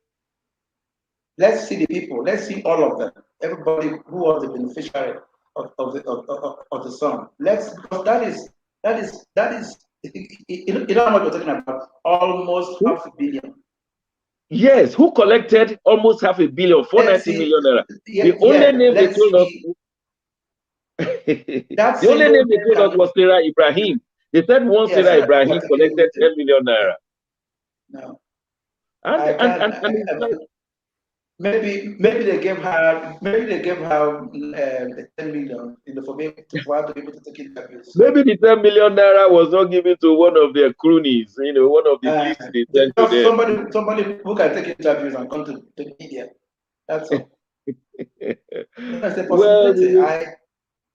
Let's see the people. Let's see all of them. Everybody who was the beneficiary of the sum. Because that is you know how much we're talking about? Almost $500 million. Yes, who collected almost $500 million, 490 million naira? The only name they told us. The only name they told us was Sarah Ibrahim. They said Sarah Ibrahim collected 10 million naira. No. Maybe they gave her 10 million for her to be able to take interviews. Maybe the 10 million naira was not given to one of their cronies, one of the leads they sent to them. Somebody who can take interviews and come to the media. That's all. That's a possibility. Well,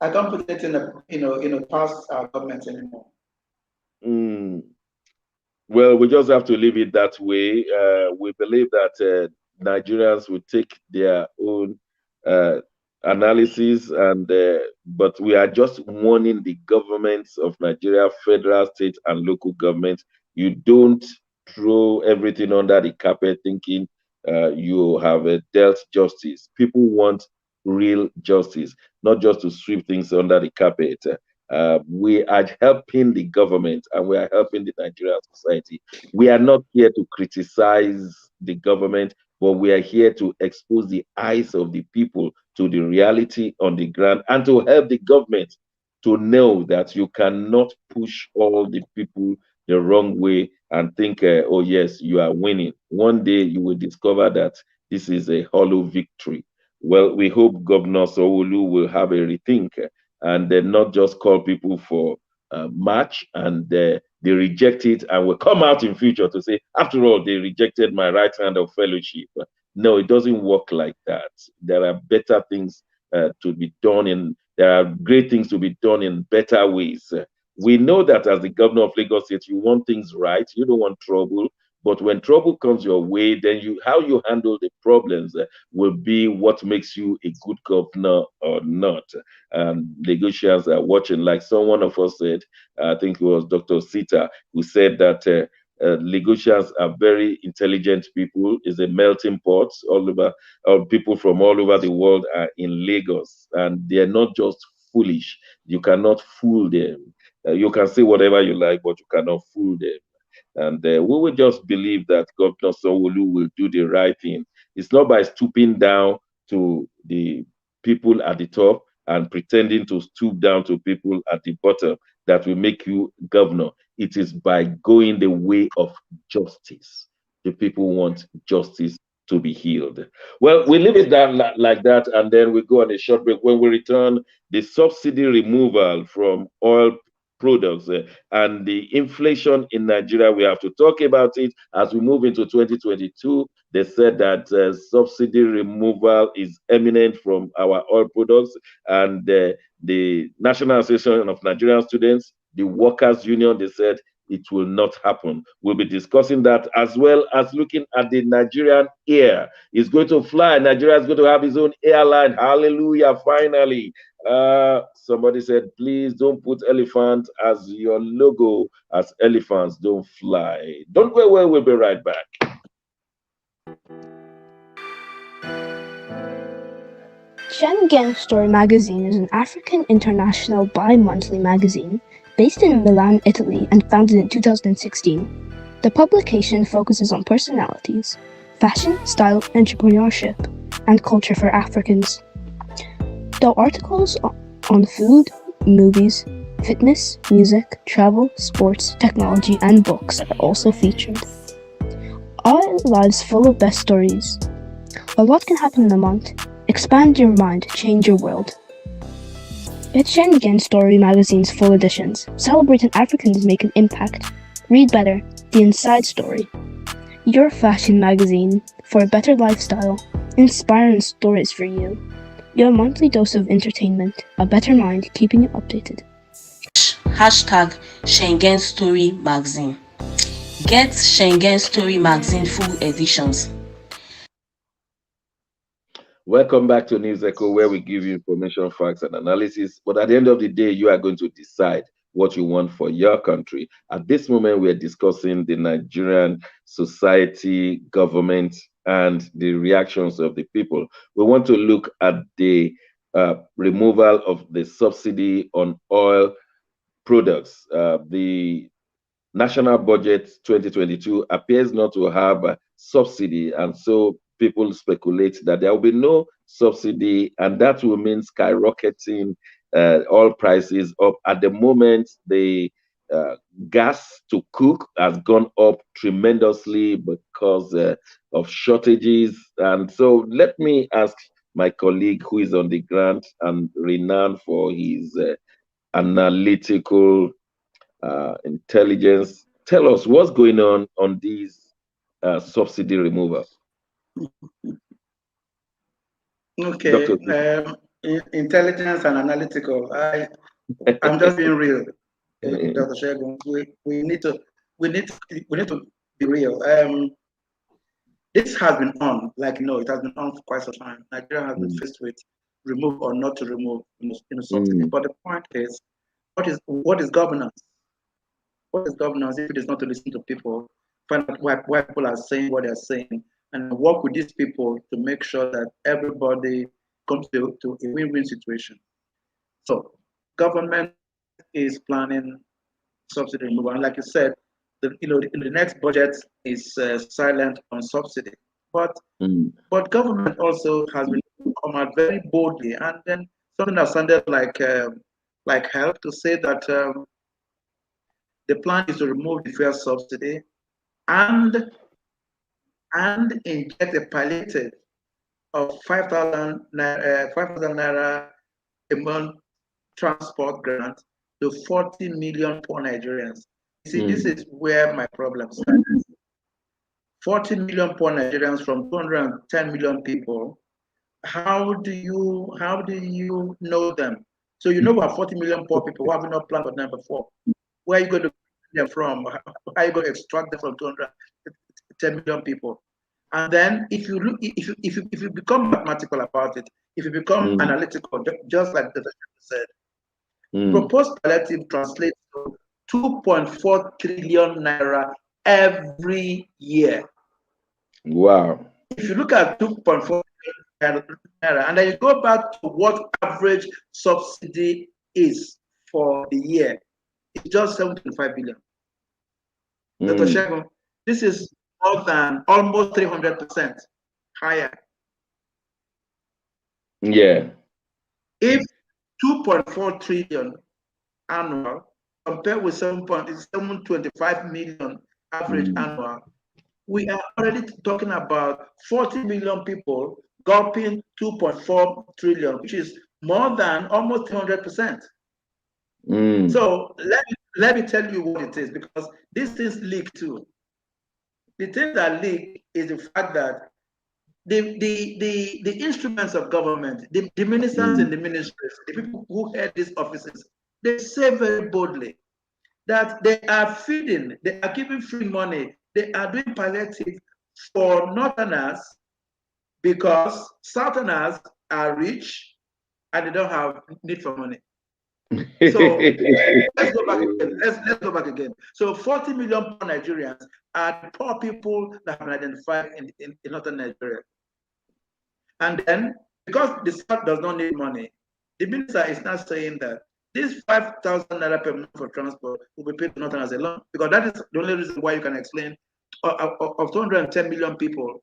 I don't put it in a past government anymore. Well, we just have to leave it that way. We believe that Nigerians will take their own analysis, but we are just warning the governments of Nigeria, federal, state, and local governments. You don't throw everything under the carpet thinking you have dealt justice. People want real justice, not just to sweep things under the carpet. We are helping the government and we are helping the Nigerian society. We are not here to criticize the government, but we are here to expose the eyes of the people to the reality on the ground and to help the government to know that you cannot push all the people the wrong way and think, oh, yes, you are winning. One day you will discover that this is a hollow victory. Well, we hope Governor Sowolu will have a rethink and then not just call people for march and they reject it and will come out in future to say, after all, they rejected my right hand of fellowship. No, it doesn't work like that. There are better things to be done there are great things to be done in better ways. We know that as the governor of Lagos State, you want things right. You don't want trouble. But when trouble comes your way, then how you handle the problems will be what makes you a good governor or not. Lagosians are watching, like someone of us said, I think it was Dr. Sita, who said that Lagosians are very intelligent people. It's a melting pot. All over, people from all over the world are in Lagos, and they're not just foolish. You cannot fool them. You can say whatever you like, but you cannot fool them. And we will just believe that Governor Sanwo-Olu will do the right thing. It's not by stooping down to the people at the top and pretending to stoop down to people at the bottom that will make you governor. It is by going the way of justice. The people want justice to be healed. Well, we leave it down like that, and then we go on a short break. When we return, the subsidy removal from oil products and the inflation in Nigeria, we have to talk about it as we move into 2022. They said that subsidy removal is imminent from our oil products, and the National Association of Nigerian Students, the Workers Union, they said it will not happen. We'll be discussing that as well as looking at the Nigerian air. It's going to fly. Nigeria is going to have its own airline. Hallelujah, finally. Somebody said, please don't put elephant as your logo, as elephants don't fly. Don't go away, we'll be right back. Schengen Story magazine is an African international bi-monthly magazine based in Milan, Italy, and founded in 2016. The publication focuses on personalities, fashion, style, entrepreneurship, and culture for Africans. The articles on food, movies, fitness, music, travel, sports, technology, and books are also featured. Our lives full of best stories. A lot can happen in a month. Expand your mind, change your world. Get Schengen Story magazine's full editions. Celebrating Africans make an impact. Read better, the inside story. Your fashion magazine for a better lifestyle, inspiring stories for you. Your monthly dose of entertainment, a better mind keeping you updated. Hashtag Schengen Story magazine. Get Schengen Story magazine full editions. Welcome back to News Echo, where we give you information, facts, and analysis. But at the end of the day, you are going to decide what you want for your country. At this moment, we are discussing the Nigerian society, government, and the reactions of the people. We want to look at the removal of the subsidy on oil products. The national budget 2022 appears not to have a subsidy, and so people speculate that there will be no subsidy, and that will mean skyrocketing oil prices up. At the moment, the gas to cook has gone up tremendously because of shortages. And so let me ask my colleague who is on the ground and renowned for his analytical intelligence. Tell us what's going on these subsidy removal. Okay, intelligence and analytical. I'm just being real, Dr. Shegun. We need to be real. This has been on, it has been on for quite some time. Nigeria has been faced with remove or not to remove subsidy. But the point is, what is governance? What is governance if it is not to listen to people, find out why people are saying what they're saying, and work with these people to make sure that everybody comes to a win-win situation? So government is planning subsidy removal. And like you said, the next budget is silent on subsidy. But government also has been come out very boldly, and then something that sounded like help to say that the plan is to remove the fuel subsidy and inject a palliative of 5,000 naira a month transport grant to 40 million poor Nigerians. You see, this is where my problem starts. 40 million poor Nigerians from 210 million people. How do you know them? So you know about 40 million poor people who have not planned for them before. Where are you going to get them from? How are you going to extract them from 210 million people? And then if you become mathematical about it, if you become analytical, just like the said, proposed palliative translates to 2.4 trillion naira every year. Wow. If you look at 2.4 naira, and then you go back to what average subsidy is for the year, it's just 7.5 billion. Dr. Shegun, this is more than almost 300% higher. Yeah. If 2.4 trillion annual compared with 7.725 million average annual, we are already talking about 40 million people gulping 2.4 trillion, which is more than almost 300%. So let me tell you what it is, because these things leak too. The thing that leak is the fact that the instruments of government, the ministers in the ministries, the people who head these offices, they say very boldly that they are feeding, they are giving free money, they are doing palliative for northerners because southerners are rich and they don't have need for money. So let's go back again. Let's go back again. So 40 million poor Nigerians are poor people that have been identified in northern Nigeria. And then, because the South does not need money, the minister is not saying that this 5,000 naira per month for transport will be paid to northerners alone, because that is the only reason why you can explain of 210 million people,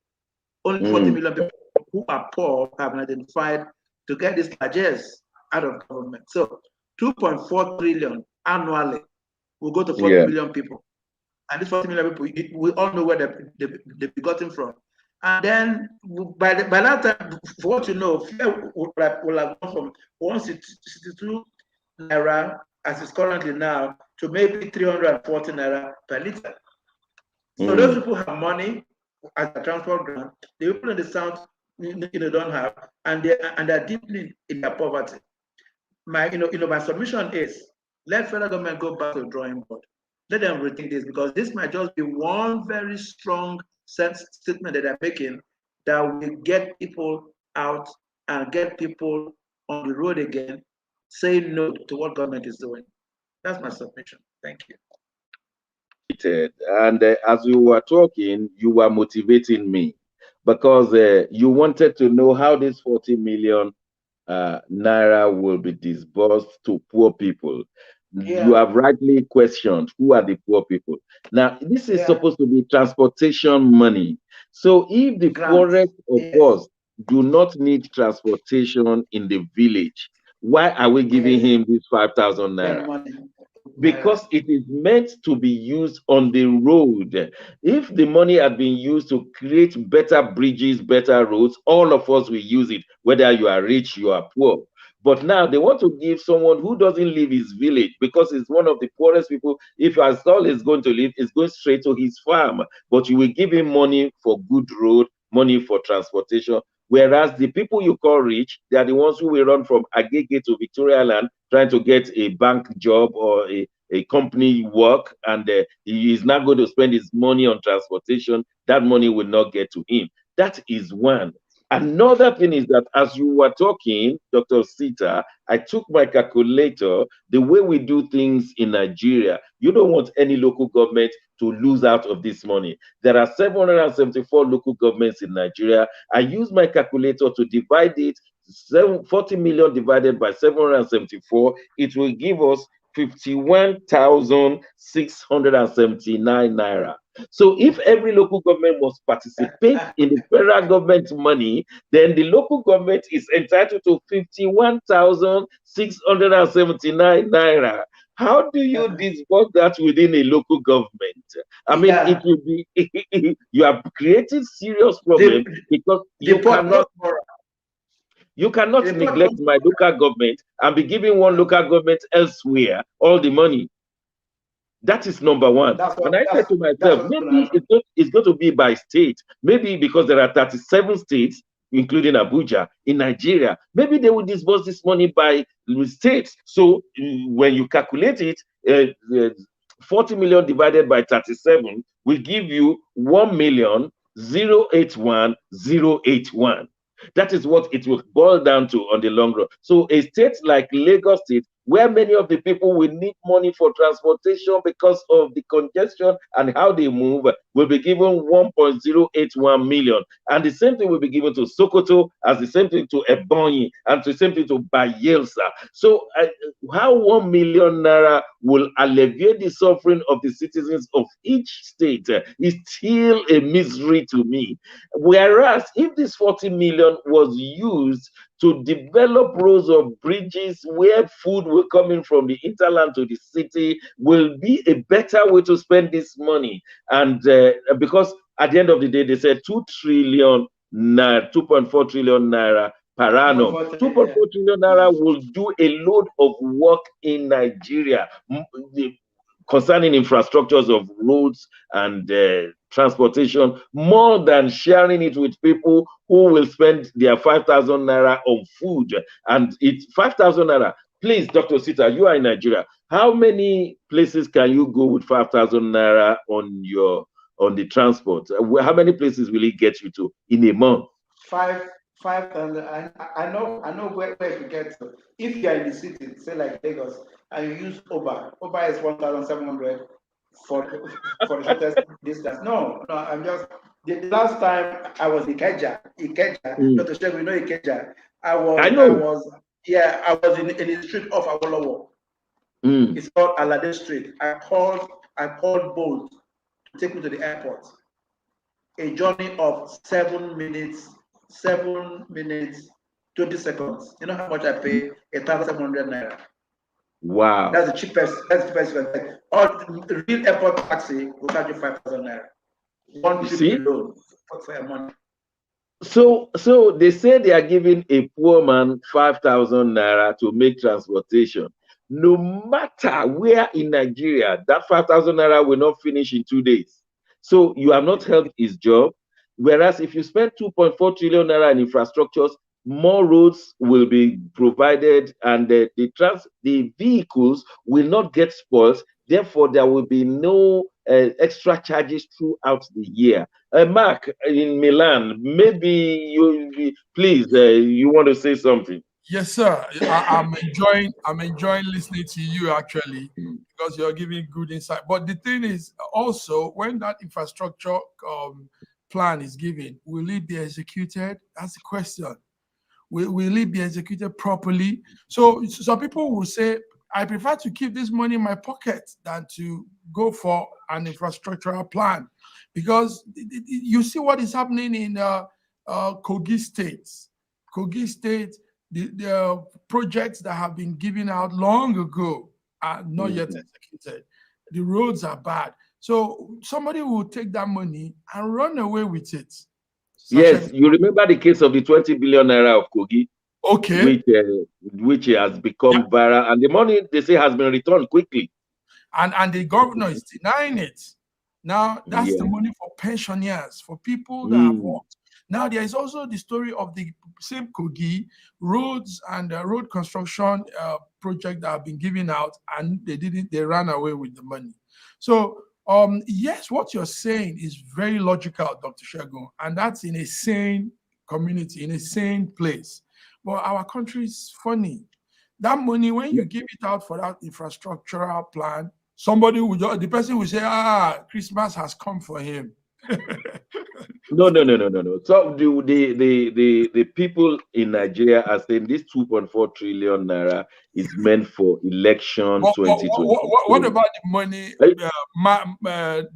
only 40 million people who are poor have been identified to get these largesse out of government. So 2.4 trillion annually will go to 40 million people. And these 40 million people, we all know where they've gotten from. And then by that time, for what you know, fuel will have gone from 162 naira as it's currently now to maybe 340 naira per liter. So those people have money as a transport grant. The people in the South, don't have, and they're deeply in their poverty. My submission is, let federal government go back to the drawing board. Let them rethink this, because this might just be one very strong statement that they're making that will get people out and get people on the road again, say no to what government is doing. That's my submission. Thank you. And as you were talking, you were motivating me, because you wanted to know how this 40 million naira will be disbursed to poor people. You have rightly questioned who are the poor people. Now, this is supposed to be transportation money. So if the poorest of us do not need transportation in the village, why are we giving him this 5,000 naira? Because it is meant to be used on the road. If the money had been used to create better bridges, better roads, all of us will use it, whether you are rich, you are poor. But now they want to give someone who doesn't leave his village, because he's one of the poorest people. If as all is going to live, it's going straight to his farm. But you will give him money for good road, money for transportation. Whereas the people you call rich, they are the ones who will run from Agege to Victoria Land trying to get a bank job or a company work, and he is not going to spend his money on transportation. That money will not get to him. That is one. Another thing is that as you were talking, Dr. Sita, I took my calculator. The way we do things in Nigeria, you don't want any local government to lose out of this money. There are 774 local governments in Nigeria. I use my calculator to divide it. 40 million divided by 774, it will give us 51,679 naira. So if every local government must participate in the federal government money, then the local government is entitled to 51,679 naira. How do you disburse that within a local government? I mean, it will be you are creating serious problem because you cannot neglect my local government and be giving one local government elsewhere all the money. That is number one. And I said to myself, maybe it's going to be by state. Maybe because there are 37 states, including Abuja, in Nigeria. Maybe they will disburse this money by states. So when you calculate it, 40 million divided by 37 will give you 1,081,081. That is what it will boil down to on the long run. So a state like Lagos State, where many of the people will need money for transportation because of the congestion and how they move, will be given 1.081 million. And the same thing will be given to Sokoto, as the same thing to Ebonyi, and the same thing to Bayelsa. So how 1 million naira will alleviate the suffering of the citizens of each state is still a mystery to me. Whereas if this 40 million was used to develop roads of bridges where food will come in from the hinterland to the city, will be a better way to spend this money. And because at the end of the day, they said 2 trillion naira, 2.4 trillion naira per annum. 2.4 trillion naira will do a load of work in Nigeria concerning infrastructures of roads and transportation, more than sharing it with people who will spend their 5,000 naira on food. And it's 5,000 naira. Please, Dr. Sita, you are in Nigeria. How many places can you go with 5,000 naira on the transport? How many places will it get you to in a month? 5,000. I know where to get to. If you are in the city, say like Lagos, and you use Uber is 1,700 for the shortest distance. No, I'm just, the last time I was in Ikeja, Dr. Shegu, you know Ikeja. I was in the street of Awolowo. It's called Alade Street. I called Bolt to take me to the airport. A journey of 7 minutes, 20 seconds. You know how much I pay? 1,700 naira. Wow. That's the cheapest you can take. All the real airport taxi will charge you 5,000 naira. One trip alone for your money. So they say they are giving a poor man 5,000 naira to make transportation. No matter where in Nigeria, that 5,000 naira will not finish in 2 days. So you have not helped his job. Whereas if you spend 2.4 trillion naira in infrastructures, more roads will be provided, and the vehicles will not get spoiled. Therefore, there will be no extra charges throughout the year. Mark, in Milan, maybe you want to say something? Yes, sir. I'm enjoying listening to you actually, because you're giving good insight. But the thing is also, when that infrastructure plan is given, will it be executed? That's the question. Will it be executed properly? So some people will say, I prefer to keep this money in my pocket than to go for an infrastructural plan, because you see what is happening in Kogi State. Kogi State, the projects that have been given out long ago are not yet executed. The roads are bad. So somebody will take that money and run away with it. Yes, you remember the case of the 20 billion naira of Kogi? Okay. Which has become viral, and the money, they say, has been returned quickly. And the governor is denying it. Now, that's the money for pensioners, for people that have worked. Now, there is also the story of the same Kogi roads and road construction project that have been given out, and they ran away with the money. So, yes, what you're saying is very logical, Dr. Shegu, and that's in a sane community, in a sane place. But our country is funny. That money, when you give it out for that infrastructural plan, the person will say, Christmas has come for him. No. So the people in Nigeria are saying this 2.4 trillion naira is meant for election What, 2022. about the money? Eh,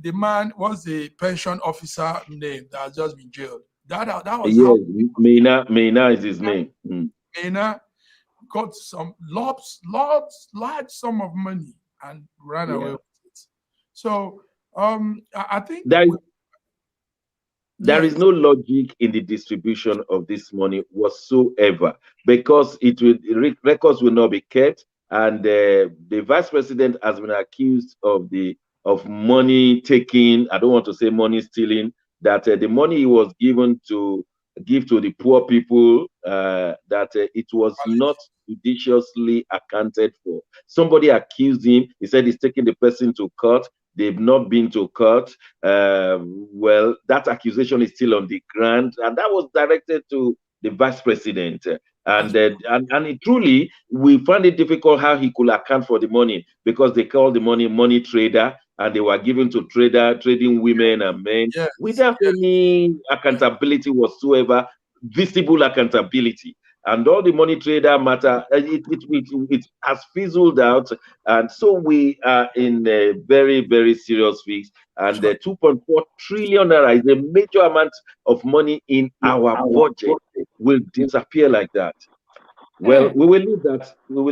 The man, what's the pension officer name that has just been jailed? That was how Yes, Mena is his name. Mena got some large sum of money and ran away with it. So I think there is no logic in the distribution of this money whatsoever, because records will not be kept, and the vice president has been accused of money taking. I don't want to say money stealing. That the money he was given to give to the poor people, that it was not judiciously accounted for. Somebody accused him. He said he's taking the person to court. They've not been to court. Well, that accusation is still on the ground, and that was directed to the vice president. And truly, we found it difficult how he could account for the money, because they call the money trader, and they were given to trading women and men without any accountability whatsoever, visible accountability. And all the money trader matter, it has fizzled out, and so we are in a very, very serious fix. And the 2.4 trillion naira is a major amount of money in our budget will disappear like that. Well, we will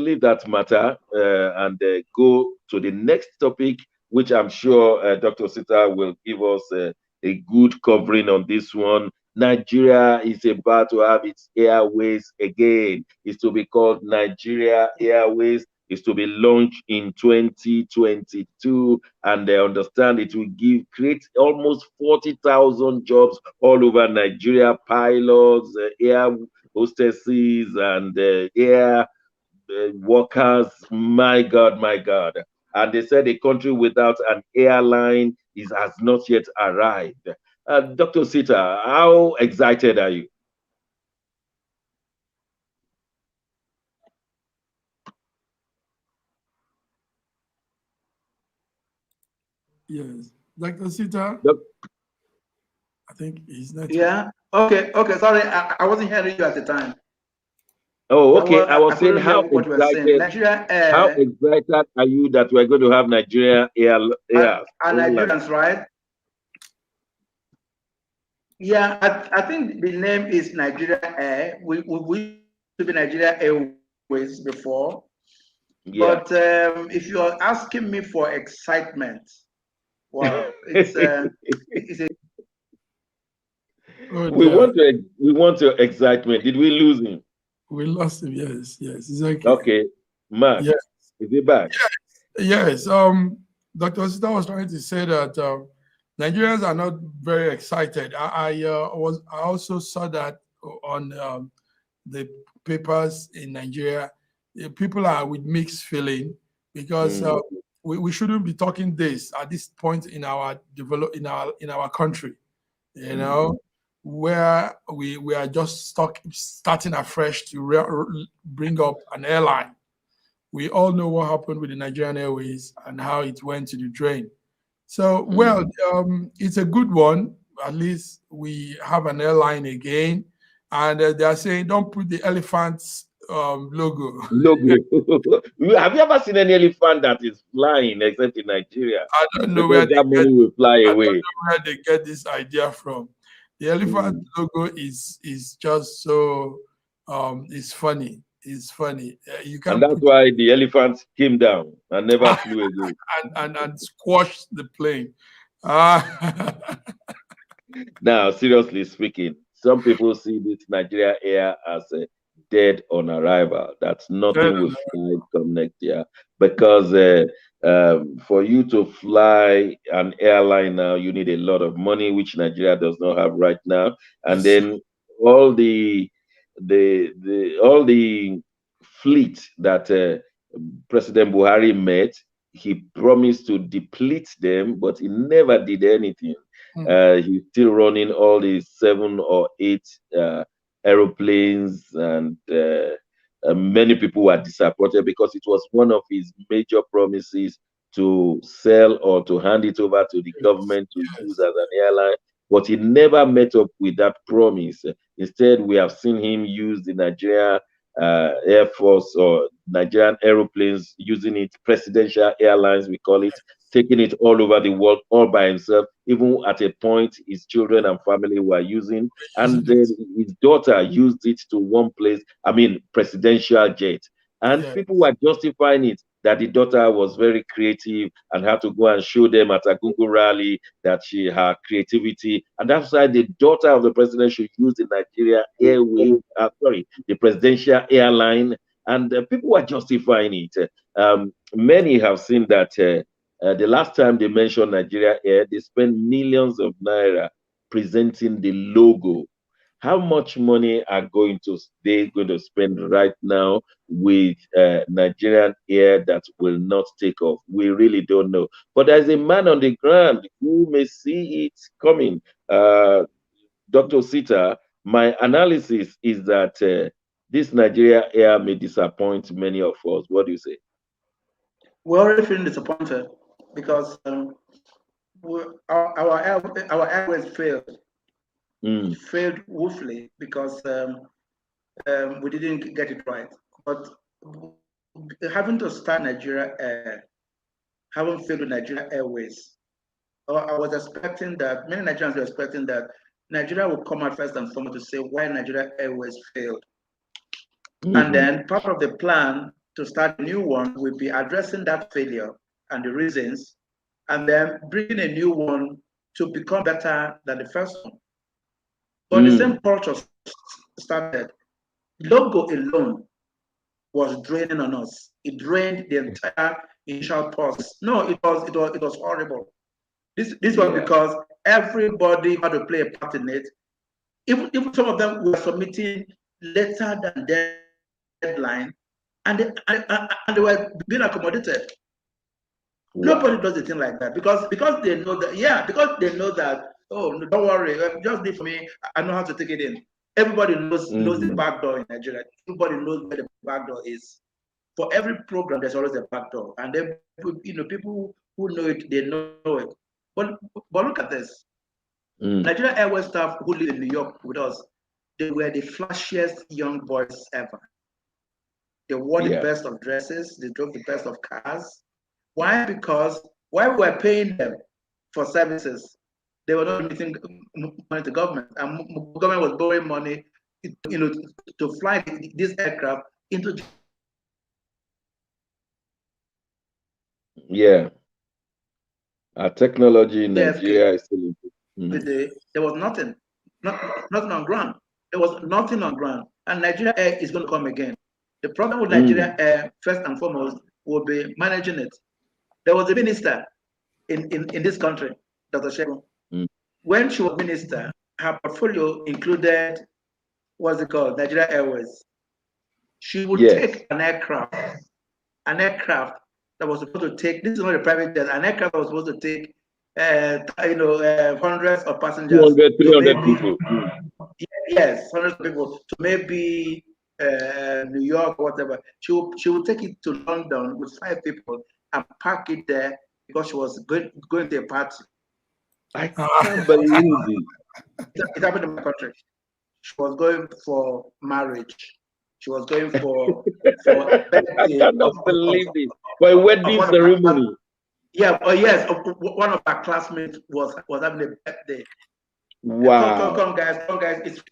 leave that matter and go to the next topic, which I'm sure Dr. Sita will give us a good covering on this one. Nigeria is about to have its airways again. It's to be called Nigeria Airways. It's to be launched in 2022, and they understand it will create almost 40,000 jobs all over Nigeria. Pilots, air hostesses, and air workers. My God. And they said a country without an airline has not yet arrived. Dr. Sita, how excited are you? Yes, Dr. Sita. I think he's not. Yeah. Okay. Sorry, I wasn't hearing you at the time. Oh, okay. I was saying how excited are you that we're going to have Nigeria Airlines, Nigerians, right? Yeah, I think the name is Nigeria Air. We used to be Nigeria Airways before. Yeah. But if you're asking me for excitement, well, it's we want your excitement. Did we lose him? We lost him. Yes, it's okay. Okay, Mark. Yes. Is he back? Yes. Dr. Sita was trying to say that Nigerians are not very excited. I also saw that on the papers in Nigeria. People are with mixed feeling, because we shouldn't be talking this at this point in our country, you know, where we are just starting afresh to bring up an airline. We all know what happened with the Nigerian Airways and how it went to the drain. So, well, it's a good one. At least we have an airline again, and they are saying don't put the elephant's logo. Have you ever seen any elephant that is flying except in Nigeria? I don't know where that money will fly away. I don't know where they get this idea from. The elephant logo is just so it's funny. It's funny. And that's why the elephant came down and never flew again. and squashed the plane. Now, seriously speaking, some people see this Nigeria Air as a dead on arrival. That's nothing will fly come next year, because for you to fly an airline now, you need a lot of money, which Nigeria does not have right now. And then all the fleet that President Buhari met, he promised to deplete them, but he never did anything. He's still running all the 7 or 8 aeroplanes, and many people were disappointed, because it was one of his major promises to sell or to hand it over to the government to use as an airline. but he never met up with that promise. Instead, we have seen him use the Nigeria Air Force or Nigerian aeroplanes, using it, presidential airlines, we call it, taking it all over the world all by himself. Even at a point, his children and family were using, and then his daughter used it to one place, I mean, presidential jet. And people were justifying it, that the daughter was very creative and had to go and show them at a Google rally that her creativity. And that's why the daughter of the president should use the Nigeria Airway, the presidential airline. And people were justifying it. Many have seen that the last time they mentioned Nigeria Air, they spent millions of naira presenting the logo. How much money are they going to spend right now with Nigerian Air that will not take off? We really don't know. But there's a man on the ground who may see it coming. Dr. Sita, my analysis is that this Nigeria Air may disappoint many of us. What do you say? We're already feeling disappointed because our airways failed. It failed woefully because we didn't get it right. But having to start Nigeria Air, having failed with Nigeria Airways, I was expecting that, many Nigerians were expecting that Nigeria would come out first and foremost to say why Nigeria Airways failed. And then part of the plan to start a new one will be addressing that failure and the reasons, and then bringing a new one to become better than the first one. But the same culture started. Logo alone was draining on us. It drained the entire initial process. No, it was horrible. This was because everybody had to play a part in it. Even some of them were submitting later than deadline, and they were being accommodated. Wow. Nobody does a thing like that because they know that, because they know that, oh, no, don't worry, just leave for me, I know how to take it in. Everybody knows the back door in Nigeria. Everybody knows where the back door is. For every program, there's always a back door, and then people who know it, they know it. But look at this. Nigeria Airways staff who live in New York with us, they were the flashiest young boys ever. They wore the best of dresses. They drove the best of cars. Why? Because while we were paying them for services, they were not remitting money to government, and government was borrowing money, to fly this aircraft into. Our technology in Nigeria is still. There was nothing on ground. There was nothing on ground, and Nigeria Air is going to come again. The problem with Nigeria Air, first and foremost, will be managing it. There was a minister in this country, Dr. Shegun. When she was minister, her portfolio included, what's it called, Nigeria Airways. She would take an aircraft that was supposed to take, this is not a private jet, an aircraft that was supposed to take hundreds of passengers. 200, 300 people. Yes, hundreds of people to maybe New York or whatever. She would take it to London with 5 people and park it there because she was going to a party. I can't believe it. It happened in my country. She was going for marriage. She was going for I cannot believe it. For a wedding ceremony. One of our classmates was having a birthday. Wow. Come guys,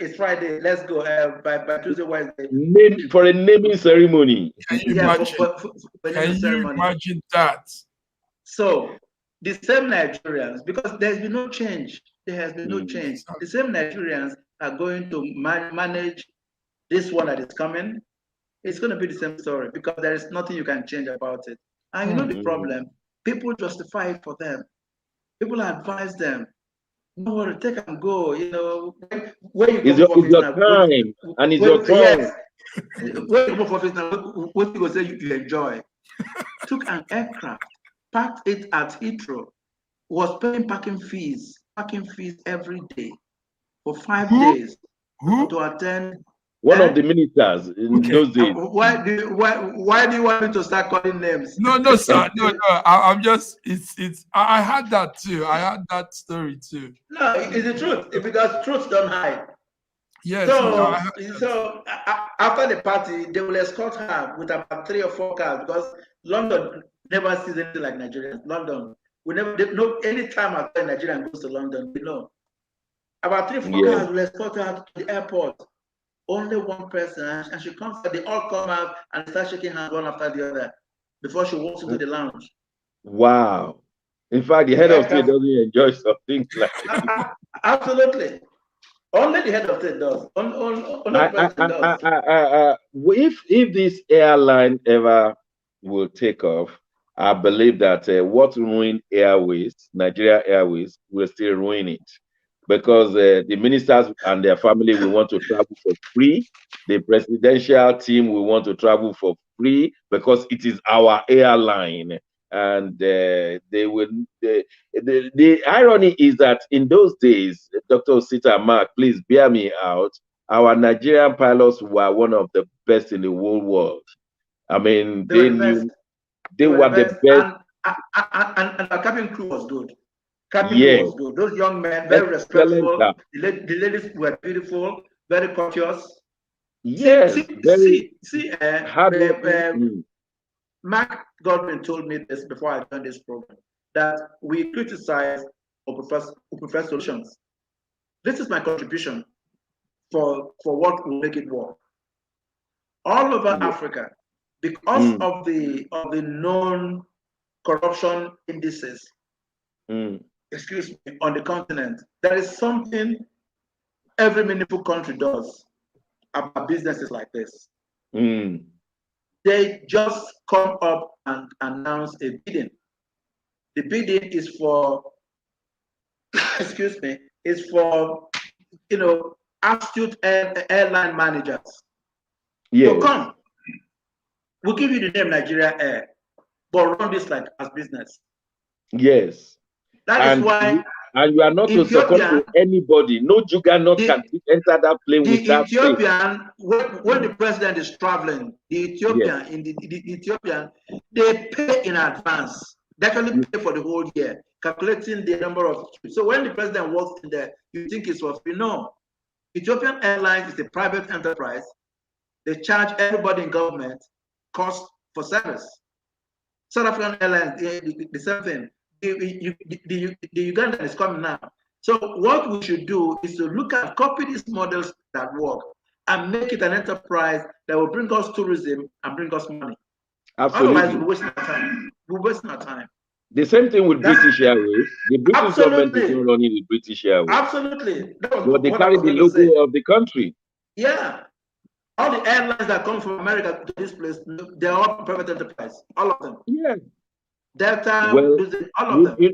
it's Friday. Let's go by Tuesday, Wednesday. For a naming ceremony. Can you imagine that? So the same Nigerians, because there's been no change. There has been no change. The same Nigerians are going to manage this one that is coming. It's going to be the same story because there is nothing you can change about it. And you know the problem? People justify it for them. People advise them. No worry, take and go. Where you go for your time, and it's your time. Yes. Where you go for office now, what you go say you enjoy. Took an aircraft, parked it at Heathrow, was paying parking fees every day for 5 days to attend One of the ministers in those days. Why do you want me to start calling names? No, sir. No. I'm just. It's. I had that too. I had that story too. No, it's the truth. Because truth don't hide. Yes. So after the party, they will escort her with about 3 or 4 cars because London never sees anything like Nigeria. London, we never know any time after Nigerian goes to London. We know about 3 or 4 cars will escort her to the airport. Only one person, and she comes. They all come out and start shaking hands one after the other before she walks into the lounge. Wow! In fact, the head of state doesn't enjoy some things like that. Absolutely. Only the head of state does. Only the president does. If this airline ever will take off, I believe that what ruined Airways, Nigeria Airways, will still ruin it. Because the ministers and their family will want to travel for free. The presidential team will want to travel for free because it is our airline. And they will. The irony is that in those days, Dr. Osita, Mark, please bear me out. Our Nigerian pilots were one of the best in the whole world. I mean, they were the best. And our cabin crew was good. Cabin was good. Those young men, very respectful. The ladies were beautiful, very courteous. Yes, Mark Godwin told me this before I joined this program, that we criticize or prefer solutions. This is my contribution for what will make it work. All over Africa, because of the known corruption indices, excuse me, on the continent, there is something every meaningful country does about businesses like this. They just come up and announce a bidding. The bidding is for, excuse me, is for, astute airline managers. So come, we'll give you the name Nigeria Air, but run this like as business. Yes. That is why. And you are not to support to anybody. No juggernaut can enter that plane with that Ethiopian, when the president is traveling, the Ethiopian, the Ethiopian, they pay in advance. They actually pay for the whole year, calculating the number of trips. So when the president walks in there, you think it's for free. No. Ethiopian Airlines is a private enterprise. They charge everybody in government cost for service. South African Airlines, the same thing. The Ugandan is coming now. So what we should do is to look at, copy these models that work and make it an enterprise that will bring us tourism and bring us money. Absolutely. Otherwise, we're wasting our time. We're wasting our time. The same thing with British Airways. The British government is not running the British Airways. Absolutely. But they carry the logo of the country. Yeah. All the airlines that come from America to this place, they're all private enterprise. All of them. Yeah. Delta, all of them.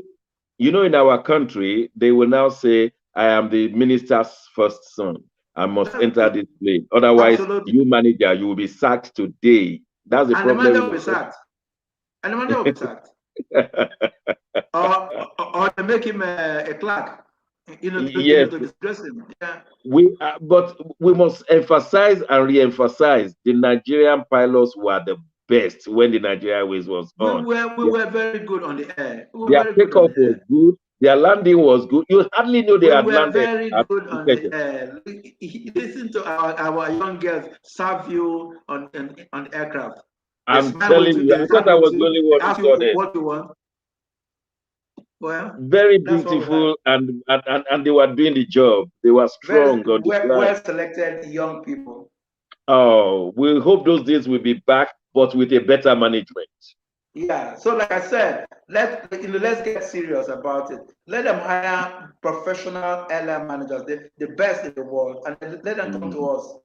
You know, in our country, they will now say, I am the minister's first son. I must enter this plane. Otherwise, you manager, you will be sacked today. That's the problem. And the manager will be sacked. And the manager will be sacked. or they make him a clerk. Yes. To disgrace him. Yeah. But we must emphasize and re-emphasize the Nigerian pilots were the best when the Nigeria Airways was on. We were very good on the air. Their takeoff was good. Their landing was good. You hardly knew they had landed. Very good on the air. Listen to our young girls serve you on the aircraft. I'm telling you, I thought I was the only one who saw that. What you want. Well, very beautiful, and they were doing the job. They were strong on the ground. Well selected young people. Oh, we hope those days will be back, but with a better management. Yeah. So, like I said, let's get serious about it. Let them hire professional airline managers, the best in the world, and let them come to us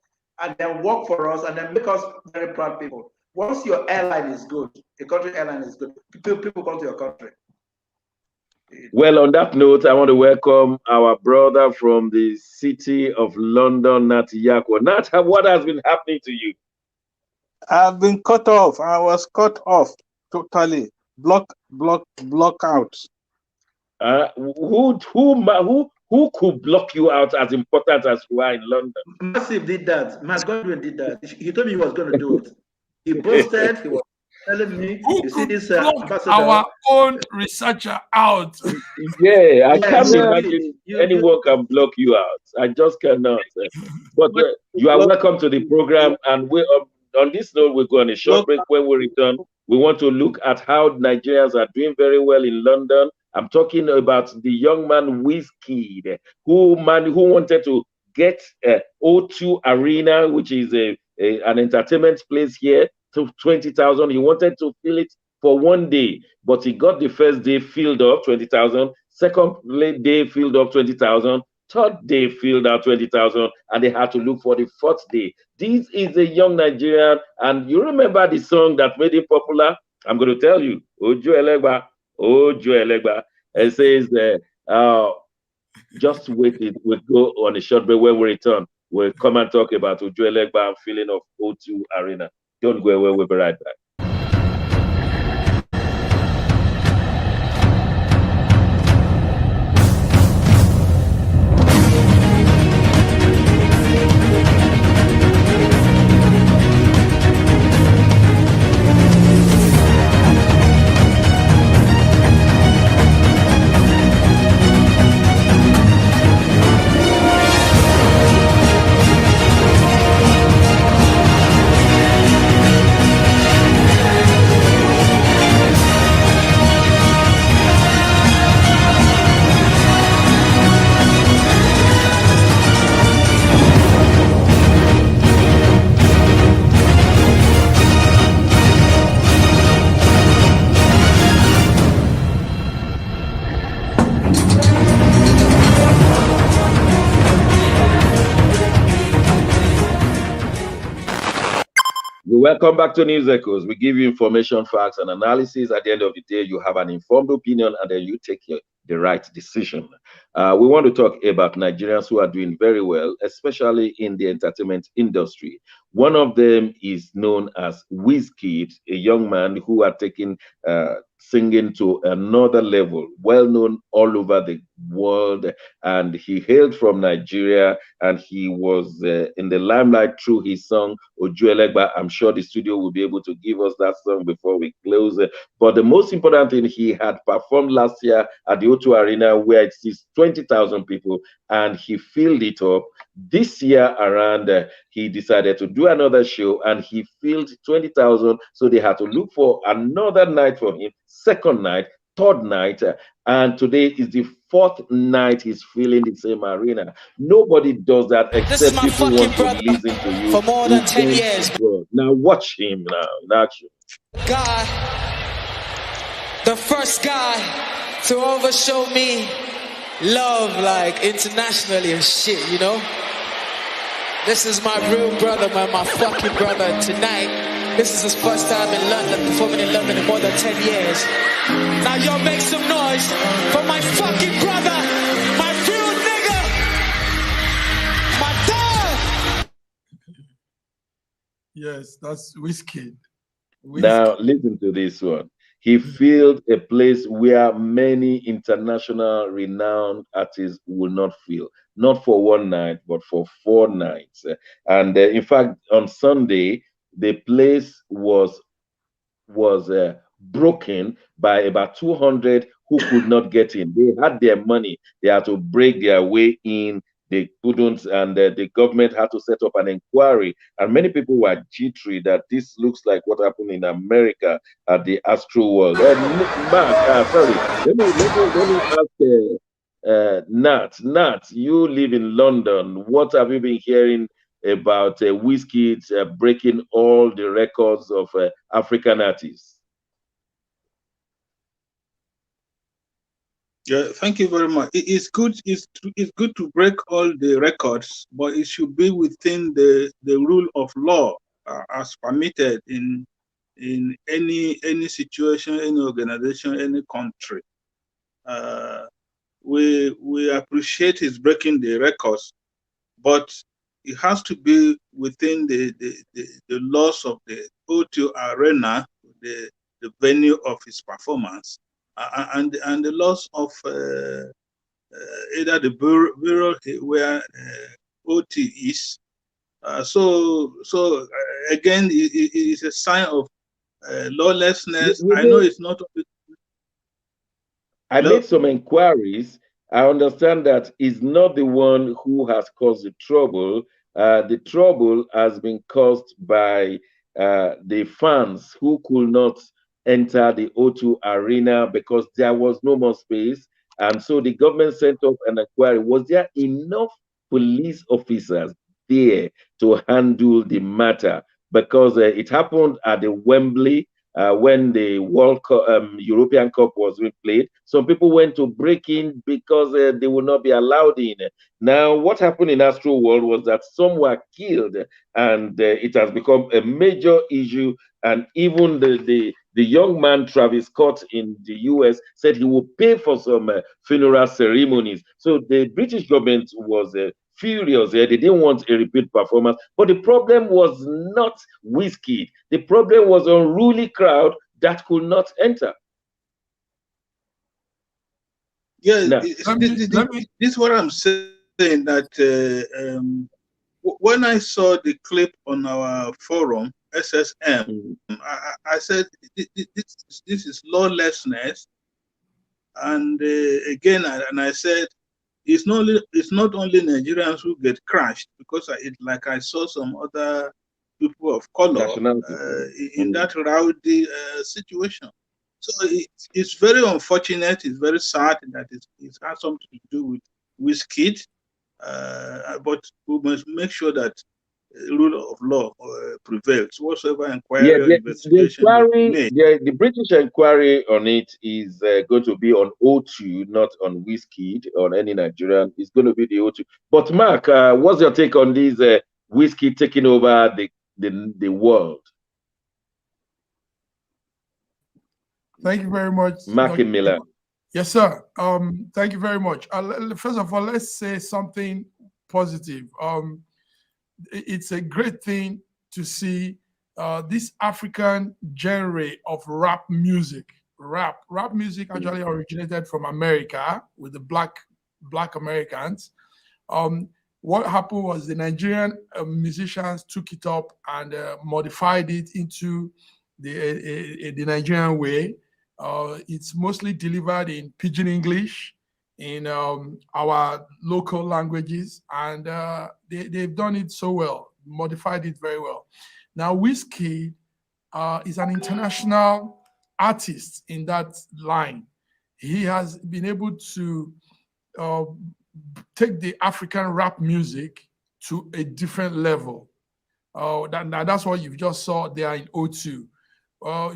and then work for us and then make us very proud people. Once your airline is good, a country airline is good, people come to your country. Well, on that note, I want to welcome our brother from the city of London, Nat Yakwa. Nat, what has been happening to you? I've been cut off. I was cut off totally. Block out. Who Who could block you out as important as you are in London? Massive did that. Matt Godwin did that. He told me he was going to do it. He boasted. He was telling me, Who you see could this block ambassador. our own researcher out? Yeah, I can't you imagine anyone can block you out. I just cannot. But you are welcome to the program. And we on this note, we'll go on a short break. When we return, we want to look at how Nigerians are doing very well in London. I'm talking about the young man Wizkid, who wanted to get O2 Arena, which is an entertainment place here, to 20,000. He wanted to fill it for one day, but he got the first day filled up 20,000, second day filled up 20,000, third day filled out 20,000, and they had to look for the fourth day. This is a young Nigerian, and you remember the song that made it popular? I'm going to tell you, Ojo Elegba, Ojo Elegba. It says, just wait, we'll go on a short break. When we return, we'll come and talk about Ojo Elegba and filling of O2 Arena. Don't go away, we'll be right back. Welcome back to News Echoes. We give you information, facts, and analysis. At the end of the day, you have an informed opinion, and then you take the right decision. We want to talk about Nigerians who are doing very well, especially in the entertainment industry. One of them is known as Wizkid, a young man who had taken singing to another level, well known all over the world, and he hailed from Nigeria, and he was in the limelight through his song Ojo Elegba. I'm sure the studio will be able to give us that song before we close. But the most important thing, he had performed last year at the O2 Arena, where it sees 20,000 people, and he filled it up. This year around, he decided to do another show, and he filled 20,000. So they had to look for another night for him, second night, third night, and today is the fourth night he's filling the same arena. Nobody does that except people want to listen to you for more than 10 years. Now watch him now in action. God, the first guy to overshow me love, like internationally and shit, you know? This is my real brother, man, my fucking brother. Tonight, this is his first time in London, performing in London in more than 10 years. Now y'all make some noise for my fucking brother, my real nigga, my dad. Yes, that's Wizkid. Now listen to this one. He filled a place where many international renowned artists will not fill, not for one night, but for 4 nights. And in fact, on Sunday, the place was broken by about 200 who could not get in. They had their money. They had to break their way in. They couldn't, and the government had to set up an inquiry. And many people were jittery that this looks like what happened in America at the Astro World. Mark, sorry, let me ask Nat, you live in London. What have you been hearing about Wizkid breaking all the records of African artists? Yeah, thank you very much. It's good. It's good to break all the records, but it should be within the rule of law as permitted in any situation, any organization, any country. We appreciate his breaking the records, but it has to be within the laws of the O2 Arena, the venue of his performance, and the laws of either the bureau where OT is. So again, it is a sign of lawlessness. I know it's not. I made some inquiries. I understand that he's not the one who has caused the trouble. The trouble has been caused by the fans who could not enter the O2 arena because there was no more space. And so the government sent up an inquiry. Was there enough police officers there to handle the matter? Because it happened at the Wembley when the World Cup, European Cup was being played. Some people went to break in because they would not be allowed in. Now, what happened in Astro World was that some were killed, and it has become a major issue. And even the young man, Travis Scott, in the US, said he will pay for some funeral ceremonies. So the British government was furious. They didn't want a repeat performance. But the problem was not Wizkid. The problem was unruly crowd that could not enter. Yeah, this is what I'm saying, that when I saw the clip on our forum, SSM, I said, this is lawlessness. And again, I said, it's not only Nigerians who get crushed, because I saw some other people of color in that rowdy situation. So it's very unfortunate. It's very sad that it has something to do with Wizkid, but we must make sure that rule of law prevails. Whatsoever inquiry or investigation the British inquiry on it is going to be on O2, not on Wizkid, on any Nigerian. It's going to be the O2. But Mark, what's your take on this Wizkid taking over the world? Thank you very much, Mark in Milan. Yes, sir. Thank you very much. First of all, let's say something positive. It's a great thing to see this African genre of rap music. Rap music actually originated from America with the black Americans. What happened was the Nigerian musicians took it up and modified it into the Nigerian way. It's mostly delivered in Pidgin English, in our local languages, and they've done it so well, modified it very well. Now, Wizkid is an international artist in that line. He has been able to take the African rap music to a different level. That's what you just saw there in O2.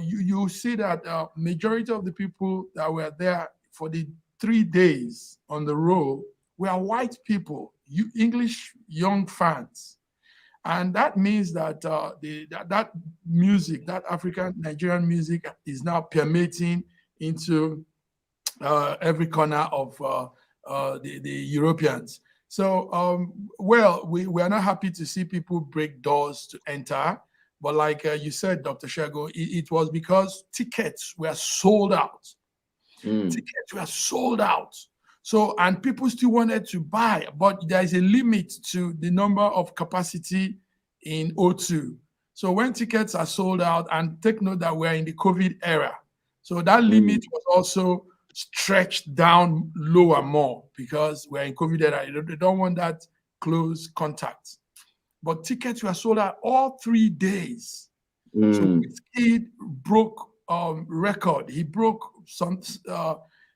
You see that majority of the people that were there for the 3 days on the road were white people, English young fans. And that means that that music, that African Nigerian music, is now permeating into every corner of the Europeans. So, we are not happy to see people break doors to enter. But like you said, Dr. Shago, it was because tickets were sold out. Tickets were sold out. So, and people still wanted to buy, but there is a limit to the number of capacity in O2. So when tickets are sold out, and take note that we're in the COVID era, so that limit was also stretched down lower more because we're in COVID era. They don't want that close contact. But tickets were sold out all 3 days. So Wizkid broke record. He broke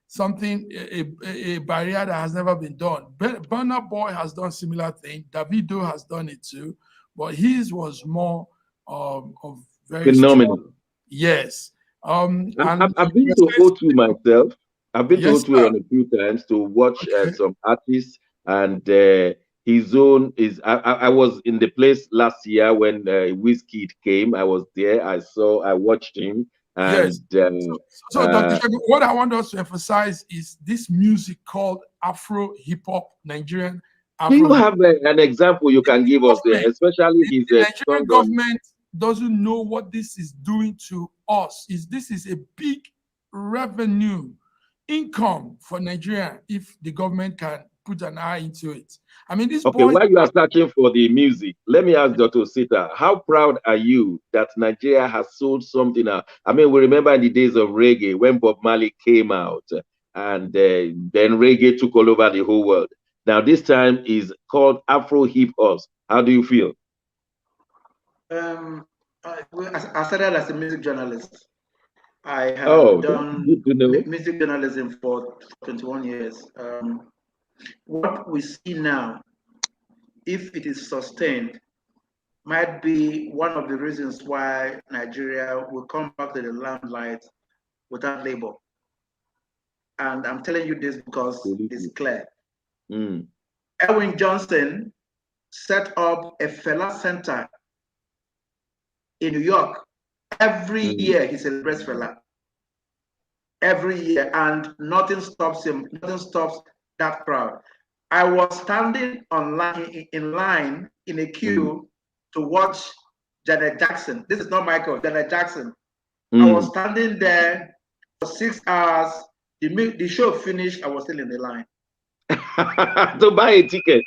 something, a barrier that has never been done. Burna Boy has done similar thing. Davido has done it too, but his was more of very phenomenal. Strong. Yes. I've been to O2 myself. I've been to O2 a few times to watch some artists, and his own is. I was in the place last year when Wizkid came. I was there. I watched him. And so Dr. Shago, what I want us to emphasize is this music called Afro hip hop, Nigerian. Do you have an example you can give us there, especially his the Nigerian government doesn't know what this is doing to us. This is a big revenue income for Nigeria if the government can put an eye into it. I mean, this Okay, boy. while you are searching for the music, let me ask Dr. Sita, how proud are you that Nigeria has sold something out? I mean, we remember in the days of reggae when Bob Marley came out, and then reggae took all over the whole world. Now this time is called Afro Hip Hop. How do you feel? I started as a music journalist. I have done music journalism for 21 years. What we see now, if it is sustained, might be one of the reasons why Nigeria will come back to the limelight without labor. And I'm telling you this because it's clear. Erwin Johnson set up a Fela Center in New York. Every year he celebrates Fela. Every year, and nothing stops him. Nothing stops that crowd. I was standing in line in a queue to watch Janet Jackson. This is not Michael, Janet Jackson. I was standing there for 6 hours. The show finished. I was still in the line. To buy a ticket.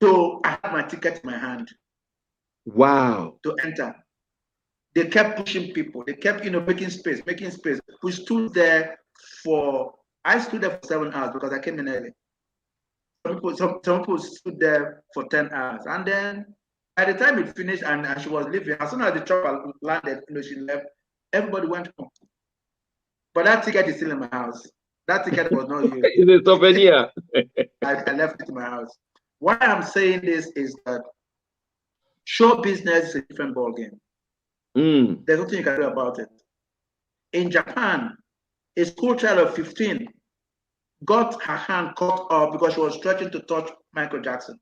So I had my ticket in my hand. Wow. To enter. They kept pushing people. They kept, making space. We stood there I stood there for 7 hours because I came in early. Some people stood there for 10 hours. And then by the time it finished and she was leaving, as soon as the chopper landed, she left, everybody went home. But that ticket is still in my house. That ticket was not used. It's a souvenir. I left it in my house. Why I'm saying this is that show business is a different ballgame. There's nothing you can do about it. In Japan, a school child of 15 got her hand cut off because she was stretching to touch Michael Jackson.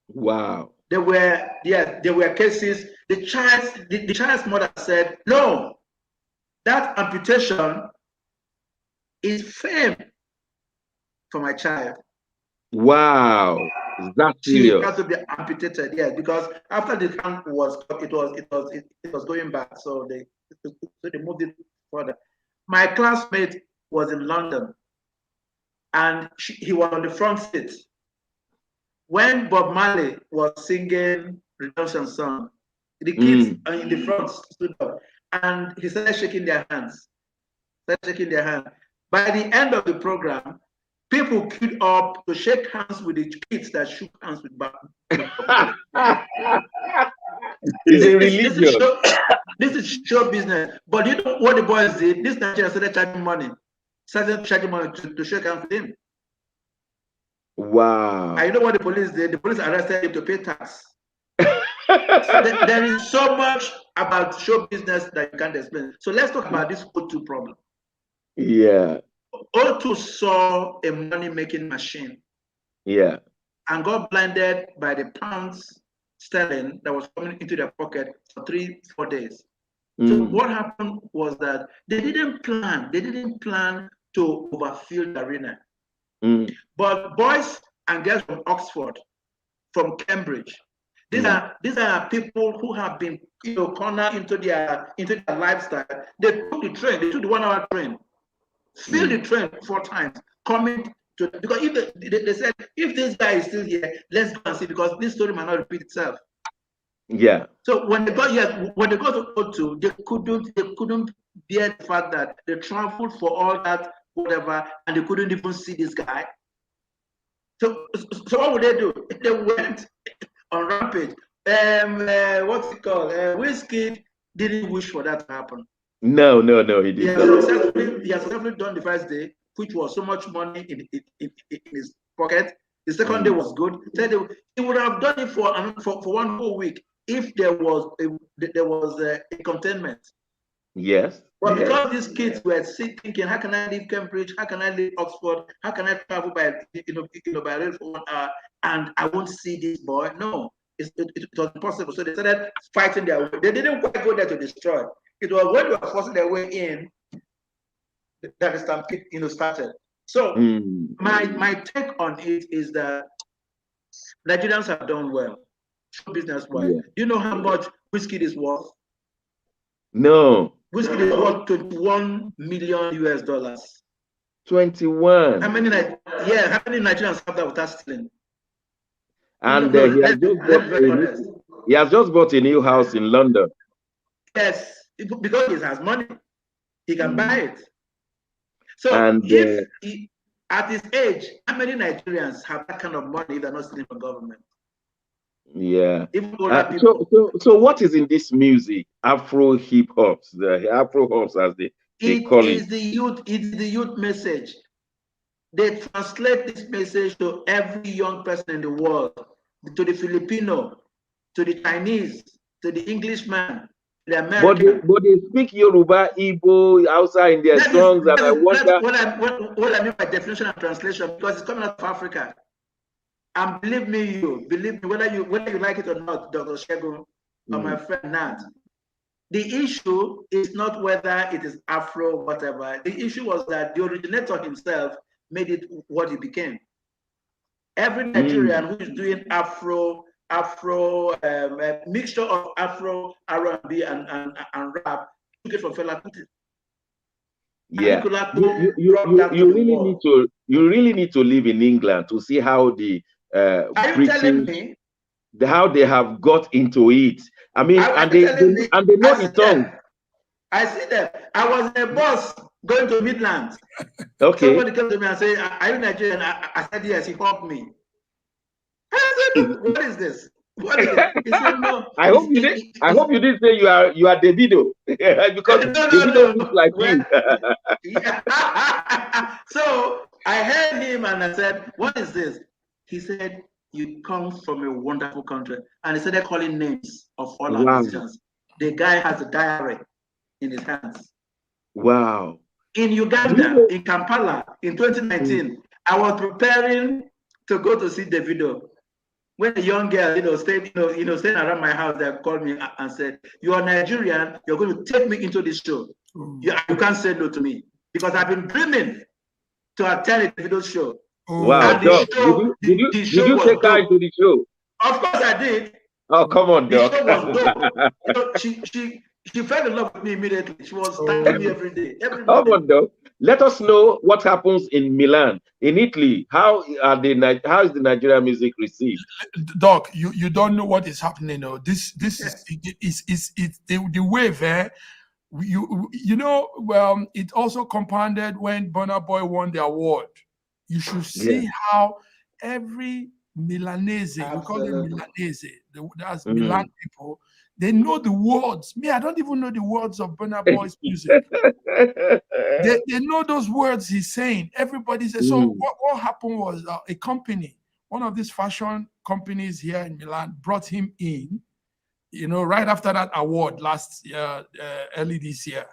Wow. There were cases. The child's mother said, "No, that amputation is fame for my child." Wow. Is that serious? She had to be amputated, yes, because after the hand was cut, it was going back. So they moved it further. My classmate was in London, and he was on the front seat. When Bob Marley was singing Redemption Song, the kids in the front stood up, and he started shaking their hands. By the end of the program, people queued up to shake hands with the kids that shook hands with Bob. It's a religion. This is show business. But you know what the boys did? This Nigeria started charging money. To shake hands with him. Wow. I know what the police did. The police arrested him to pay tax. So there is so much about show business that you can't explain. So let's talk about this O2 problem. Yeah. O2 saw a money-making machine. Yeah. And got blinded by the pounds sterling that was coming into their pocket for 3-4 days. So what happened was that they didn't plan to overfill the arena. But boys and girls from Oxford, from Cambridge, these are people who have been cornered into their lifestyle. They took the train, they took the 1-hour train, filled the train 4 times, coming to, because if they said, if this guy is still here, let's go and see, because this story might not repeat itself. Yeah. So when they got to O2, they couldn't bear the fact that they traveled for all that whatever, and they couldn't even see this guy. So what would they do? They went on rampage. What's it called? Whiskey didn't wish for that to happen. No, he didn't. He has successfully done the first day, which was so much money in his pocket. The second day was good. He would have done it for 1 whole week if there was a containment. Yes. But because these kids were thinking, how can I leave Cambridge? How can I leave Oxford? How can I travel by rail for 1 hour and I won't see this boy? No, it was impossible. So they started fighting their way. They didn't quite go there to destroy. It was when they were forcing their way in that the stampede started. So my take on it is that Nigerians have done well, show business well. Do you know how much whiskey is worth? No. Whiskey is worth 21 million US dollars. 21. How many Nigerians have that without stealing? And he has just bought a new house in London. Yes, because he has money, he can buy it. So at his age, how many Nigerians have that kind of money if they're not stealing from government? Yeah. So what is in this music? Afro hip hops, the Afro hops as they call it. It is the youth message. They translate this message to every young person in the world, to the Filipino, to the Chinese, to the Englishman, the American. But they speak Yoruba, Igbo, outside in their songs, and I wonder. That's what I mean by definition and translation, because it's coming out of Africa. And believe me, whether you like it or not, Dr. Shegun or my friend Nat, the issue is not whether it is Afro, whatever. The issue was that the originator himself made it what it became. Every Nigerian who is doing Afro mixture of Afro, R&B, and rap took it from Fela Kuti. Yeah, you really need to live in England to see how the British, how they have got into it. I mean, and they know the song. I see them. I was in a bus going to Midlands. Okay. Somebody came to me and said, "Are you Nigerian?" I said, "Yes." He hugged me. I said, "What is this? What is it?" He said, "No." I hope you didn't say you are Davido because Davido looks like you. So I heard him and I said, "What is this?" He said, "You come from a wonderful country," and he started calling names of all our musicians. The guy has a diary in his hands. Wow. In Uganda, in Kampala, in 2019, I was preparing to go to see Davido. When a young girl, staying around my house, they called me and said, "You are Nigerian. You're going to take me into this show. You can't say no to me because I've been dreaming to attend a Davido show." Wow, and Doc, did you take her into the show? Of course I did. Oh, come on, Doc. The show was dope. She fell in love with me immediately. She was thanking me every day. Come on, Doc. Let us know what happens in Milan, in Italy. How is the Nigerian music received? Doc, you don't know what is happening. This is the wave. It also compounded when Burna Boy won the award. You should see how every Milanese, we call them Milanese, that's Milan people, they know the words. Me, I don't even know the words of Burna Boy's music. they know those words he's saying. Everybody says, so what happened was a company, one of these fashion companies here in Milan brought him in, right after that award last year, early this year.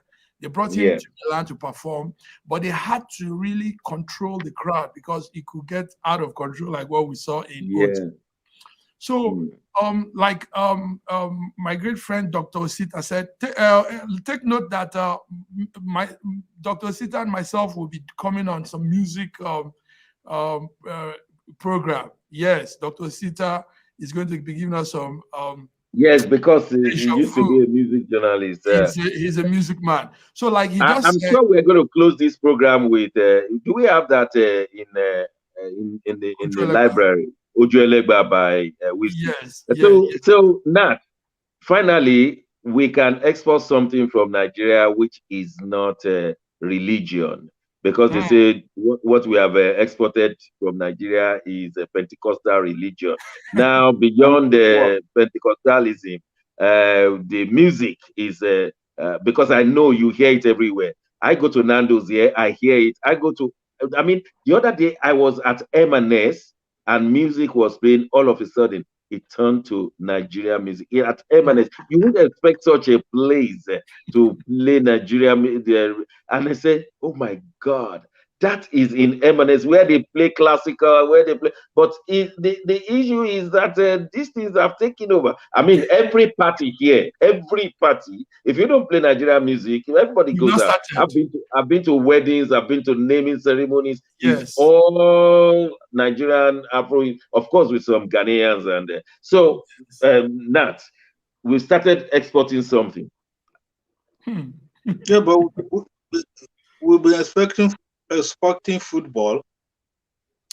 They brought him to Milan to perform, but they had to really control the crowd because it could get out of control, like what we saw in OT. So, my great friend Dr. Osita said, take note that my Dr. Osita and myself will be coming on some music program. Yes, Dr. Osita is going to be giving us some. Yes, because he used to be a music journalist. He's a music man. So, like I'm sure we're going to close this program with. Do we have that in the library? Ojuelegba by Whiskey. Yes. So Nat, finally, we can export something from Nigeria which is not religion, because they say what we have exported from Nigeria is a Pentecostal religion. Now, beyond the Pentecostalism, the music is because I know you hear it everywhere. I go to Nando's here, I hear it. The other day I was at M&S and music was playing. All of a sudden, it turned to Nigeria music. At M&S, you wouldn't expect such a place to play Nigeria music. And I said, oh my God, that is in M&S where they play classical, where they play. But the issue is that these things have taken over. I mean, every party here, if you don't play Nigeria music, everybody goes out. I've been to weddings, I've been to naming ceremonies. Yes. It's all Nigerian, Afro, of course, with some Ghanaians. And Nat, we started exporting something. Yeah, but we'll be expecting football.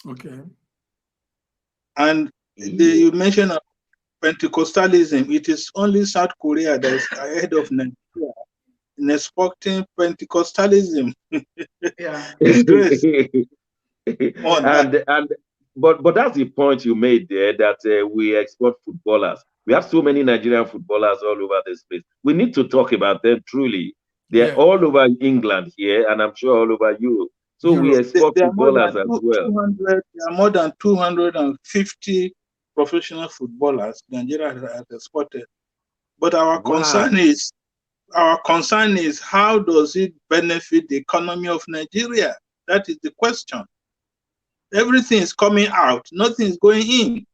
Okay. And you mentioned Pentecostalism. It is only South Korea that is ahead of Nigeria in exporting Pentecostalism. Yeah. Disgrace. But that's the point you made there, that we export footballers. We have so many Nigerian footballers all over this place. We need to talk about them truly. They're all over England here, and I'm sure all over Europe. So we export footballers as well. There are more than 250 professional footballers Nigeria has exported. But our concern is how does it benefit the economy of Nigeria? That is the question. Everything is coming out, nothing is going in.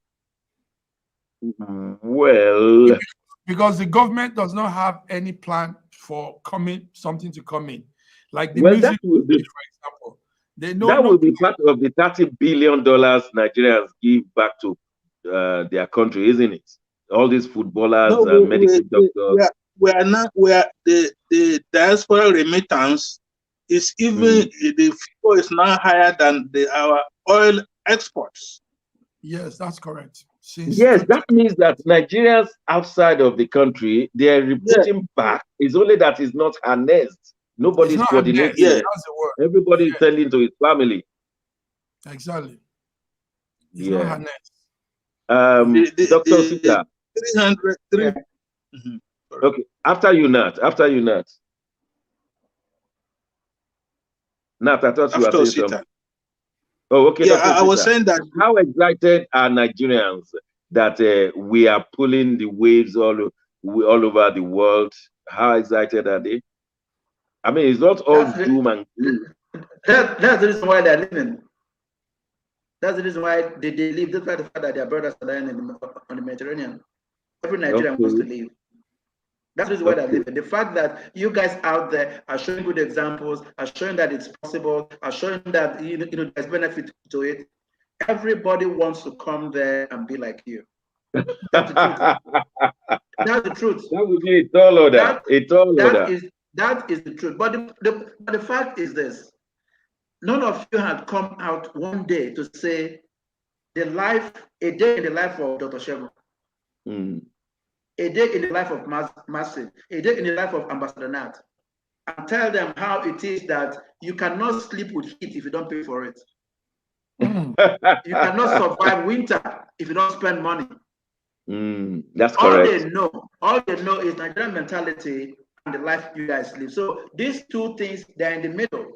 Well, because the government does not have any plan for something to come in, like the music, for example. That will be part of the $30 billion Nigerians give back to their country, isn't it? All these footballers and medical doctors. The diaspora remittance is even the figure is now higher than our oil exports. Yes, that's correct. Yes, that means that Nigerians outside of the country, they are reporting back. It's only that it's not harnessed. Nobody's coordinating. Yes, that's the word. Everybody is tending to his family. Exactly. It's not harnessed. Dr. Sita. 300. Okay, after you, Nat. Nat, I thought you were saying something. Oh, okay. Yeah, I was saying that. How excited are Nigerians that we are pulling the waves all over the world? How excited are they? I mean, it's not all doom and gloom. That's the reason why they're living. That's the reason why they leave, despite the fact that their brothers are dying on the Mediterranean. Every Nigerian wants to leave. That's the reason why they're living. The fact that you guys out there are showing good examples, are showing that it's possible, are showing that there's benefit to it. Everybody wants to come there and be like you. That's the truth. That's the truth. That would be a tall order. That is the truth. But the fact is this: none of you had come out one day to say a day in the life of Dr. Shegun, a day in the life of Massive, a day in the life of Ambassador Nat, and tell them how it is that you cannot sleep with heat if you don't pay for it. You cannot survive winter if you don't spend money. That's correct. All they know is Nigerian mentality and the life you guys live. So these two things, they're in the middle.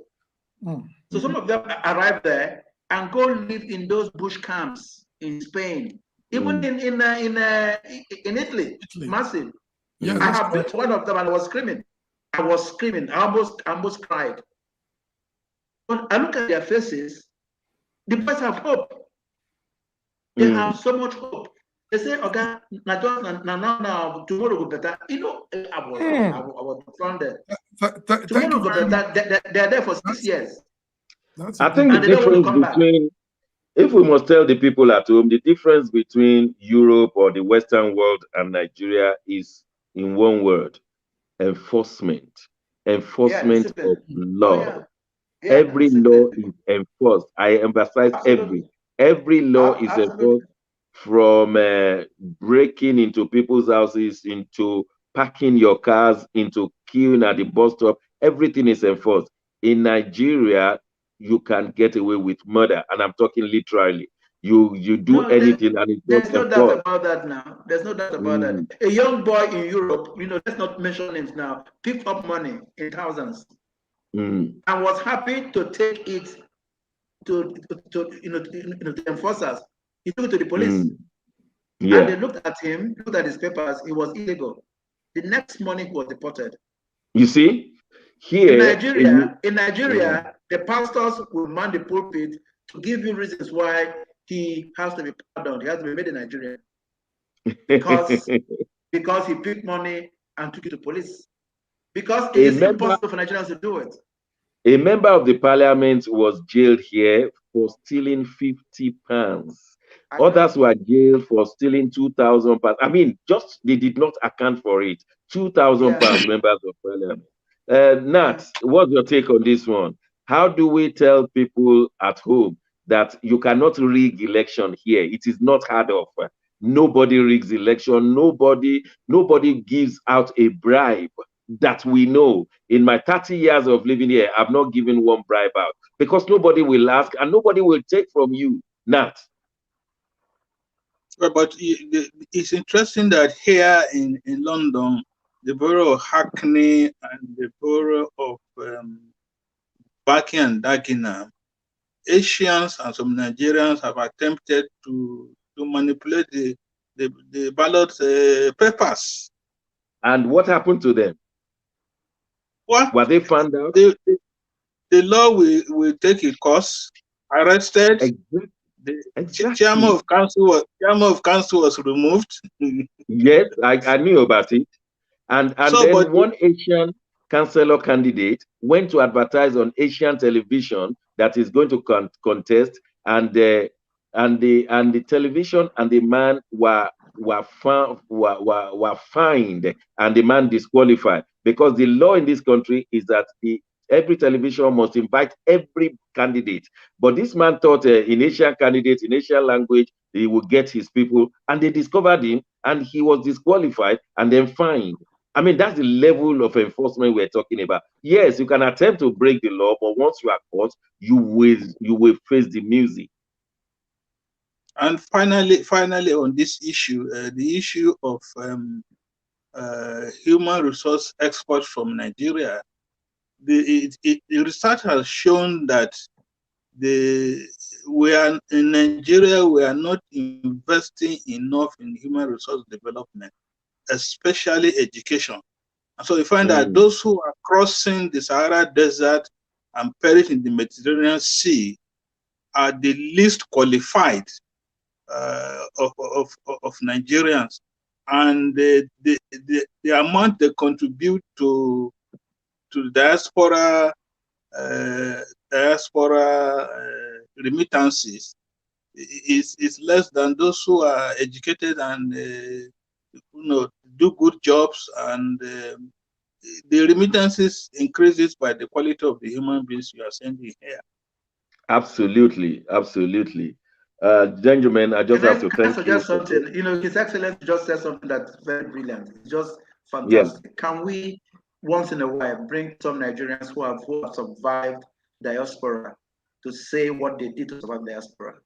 So some of them arrive there and go live in those bush camps in Spain, even in Italy. Massive. Yeah, I have been to one of them and I was screaming. I almost cried. When I look at their faces, the boys have hope. They have so much hope. They say, okay, now, tomorrow will be better. I was funded. Tomorrow will be better. They're there for 6 years. I think the difference between, if we must tell the people at home, the difference between Europe or the Western world and Nigeria is in one word: enforcement. Enforcement of law. Every law is enforced. I emphasize every law is enforced, from breaking into people's houses, into parking your cars, into queuing at the bus stop. Everything is enforced. In Nigeria, you can get away with murder, and I'm talking literally. You do anything, and it's there's no doubt about that now. There's no doubt about that. A young boy in Europe, let's not mention names now, picked up money in thousands, and was happy to take it to the enforcers. He took it to the police. And they looked at him, looked at his papers. It was illegal. The next morning, he was deported. You see, here in Nigeria, the pastors will man the pulpit to give you reasons why he has to be pardoned. He has to be made in Nigeria because he picked money and took it to police. Because it is impossible for Nigerians to do it. A member of the parliament was jailed here for stealing £50. Others were jailed for stealing £2,000. I mean, they did not account for it. £2,000 members of parliament. Nat, what's your take on this one? How do we tell people at home that you cannot rig election here? It is not hard of. Nobody rigs election. Nobody gives out a bribe that we know. In my 30 years of living here, I've not given one bribe out because nobody will ask and nobody will take from you. Nat. Well, but it's interesting that here in London, the borough of Hackney and the borough of Baki and Dagenham, Asians and some Nigerians have attempted to manipulate the ballot papers. And what happened to them? What? Were they found out? The law will take a course, arrested. Exactly. Chairman of council was removed. Yes, I knew about it. And so, then one Asian councillor candidate went to advertise on Asian television that is going to contest, and the television and the man were fined, and the man disqualified, because the law in this country is that every television must invite every candidate. But this man thought in Asian candidates, in Asian language, he would get his people, and they discovered him, and he was disqualified and then fined. I mean, that's the level of enforcement we're talking about. Yes, you can attempt to break the law, but once you are caught, you will face the music. And finally, on this issue, the issue of human resource exports from Nigeria, the research has shown that in Nigeria, we are not investing enough in human resource development, especially education. And so you find that those who are crossing the Sahara Desert and perish in the Mediterranean Sea are the least qualified of Nigerians. And the amount they contribute to diaspora remittances is less than those who are educated and do good jobs, and the remittances increases by the quality of the human beings you are sending here. Absolutely. Gentlemen, I just have to thank you. Something. His Excellency just said something that's very brilliant. It's just fantastic. Yeah. Can we, once in a while, bring some Nigerians who have survived diaspora to say what they did to survive diaspora?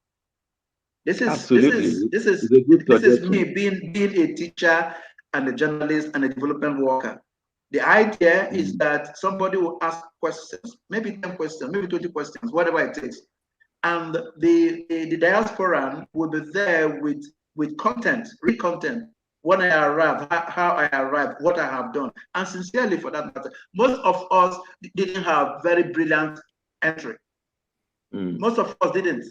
This is me being a teacher and a journalist and a development worker. The idea is that somebody will ask questions, maybe 10 questions, maybe 20 questions, whatever it takes. And the diasporan will be there with content, real content, when I arrived, how I arrived, what I have done. And sincerely, for that matter, most of us didn't have very brilliant entry. Most of us didn't.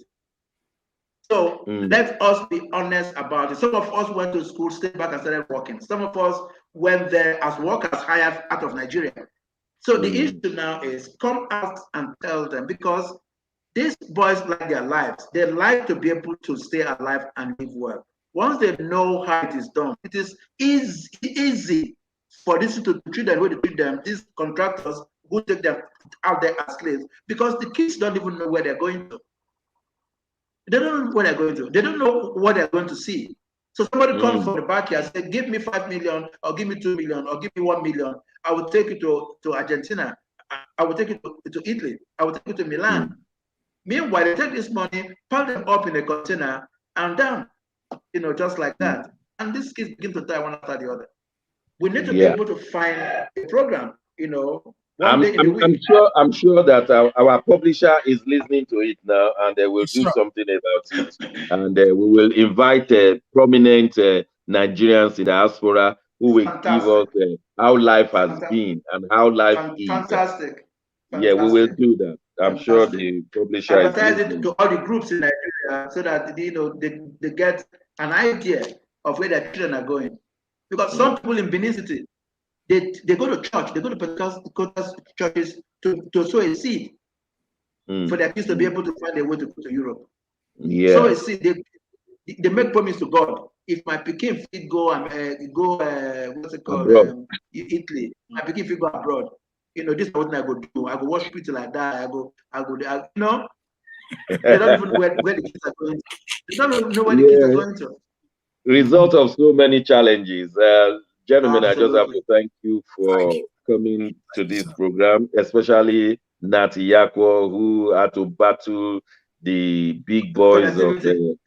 So let us be honest about it. Some of us went to school, stayed back and started working. Some of us went there as workers hired out of Nigeria. So the issue now is come out and tell them, because these boys like their lives. They like to be able to stay alive and live well. Once they know how it is done, it is easy for this to treat them the way they treat them, these contractors who take them out there as slaves, because the kids don't even know where they're going to. They don't know where they're going to. They don't know what they're going to see. So somebody comes from the backyard and says, give me 5 million, or give me 2 million, or give me 1 million. I will take you to Argentina. I will take you to Italy. I will take you to Milan. Meanwhile, they take this money, pile them up in a container, and down, just like that. And these kids begin to die one after the other. We need to be able to find a program, I'm sure that our publisher is listening to it now, and they will do something about it. And we will invite prominent Nigerians in the diaspora who will give us how life has been and how life is. Fantastic. Yeah, we will do that. I'm sure the publisher advertise it to all the groups in Nigeria so that they get an idea of where their children are going. Because some people in Benin City, they go to church, they go to Pentecostal churches to sow a seed for their kids to be able to find a way to go to Europe. Yeah. Sow a seed. They make promise to God. If my Pekin fit go what's it called? Italy, my Pekin fit go abroad. this is what I go do. I go watch people like that. I go, they don't even know where the kids are going to. They don't even know where the kids are going to. Result of so many challenges. Gentlemen, absolutely. I just have to thank you for coming to this program, especially Nati Yakwo, who had to battle the big boys of the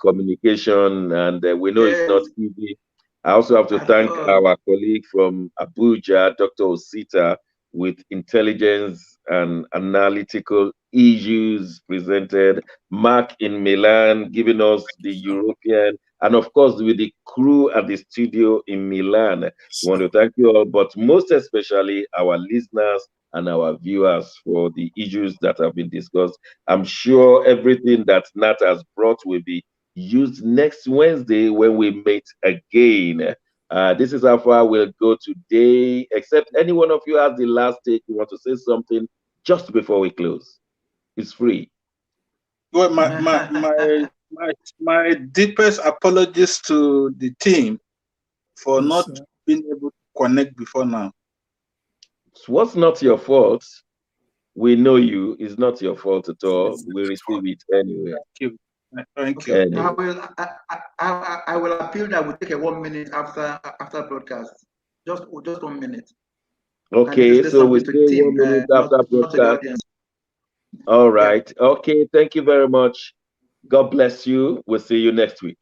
communication, and we know it's not easy. I also have to thank our colleague from Abuja, Dr. Osita, with intelligence and analytical issues presented. Mark in Milan, giving us the European, and of course, with the crew at the studio in Milan. We want to thank you all, but most especially our listeners and our viewers for the issues that have been discussed. I'm sure everything that Nat has brought will be used next Wednesday when we meet again. This is how far we'll go today, except any one of you has the last take. You want to say something just before we close. It's free. Well, my deepest apologies to the team for not being able to connect before now. What's not your fault? We know you. It's not your fault at all. We receive it anyway. Thank you. Thank you. Anyway. I will appeal that we take a 1 minute after broadcast. Just 1 minute. Okay, so we stay 1 minute after broadcast. All right. Yeah. Okay, thank you very much. God bless you. We'll see you next week.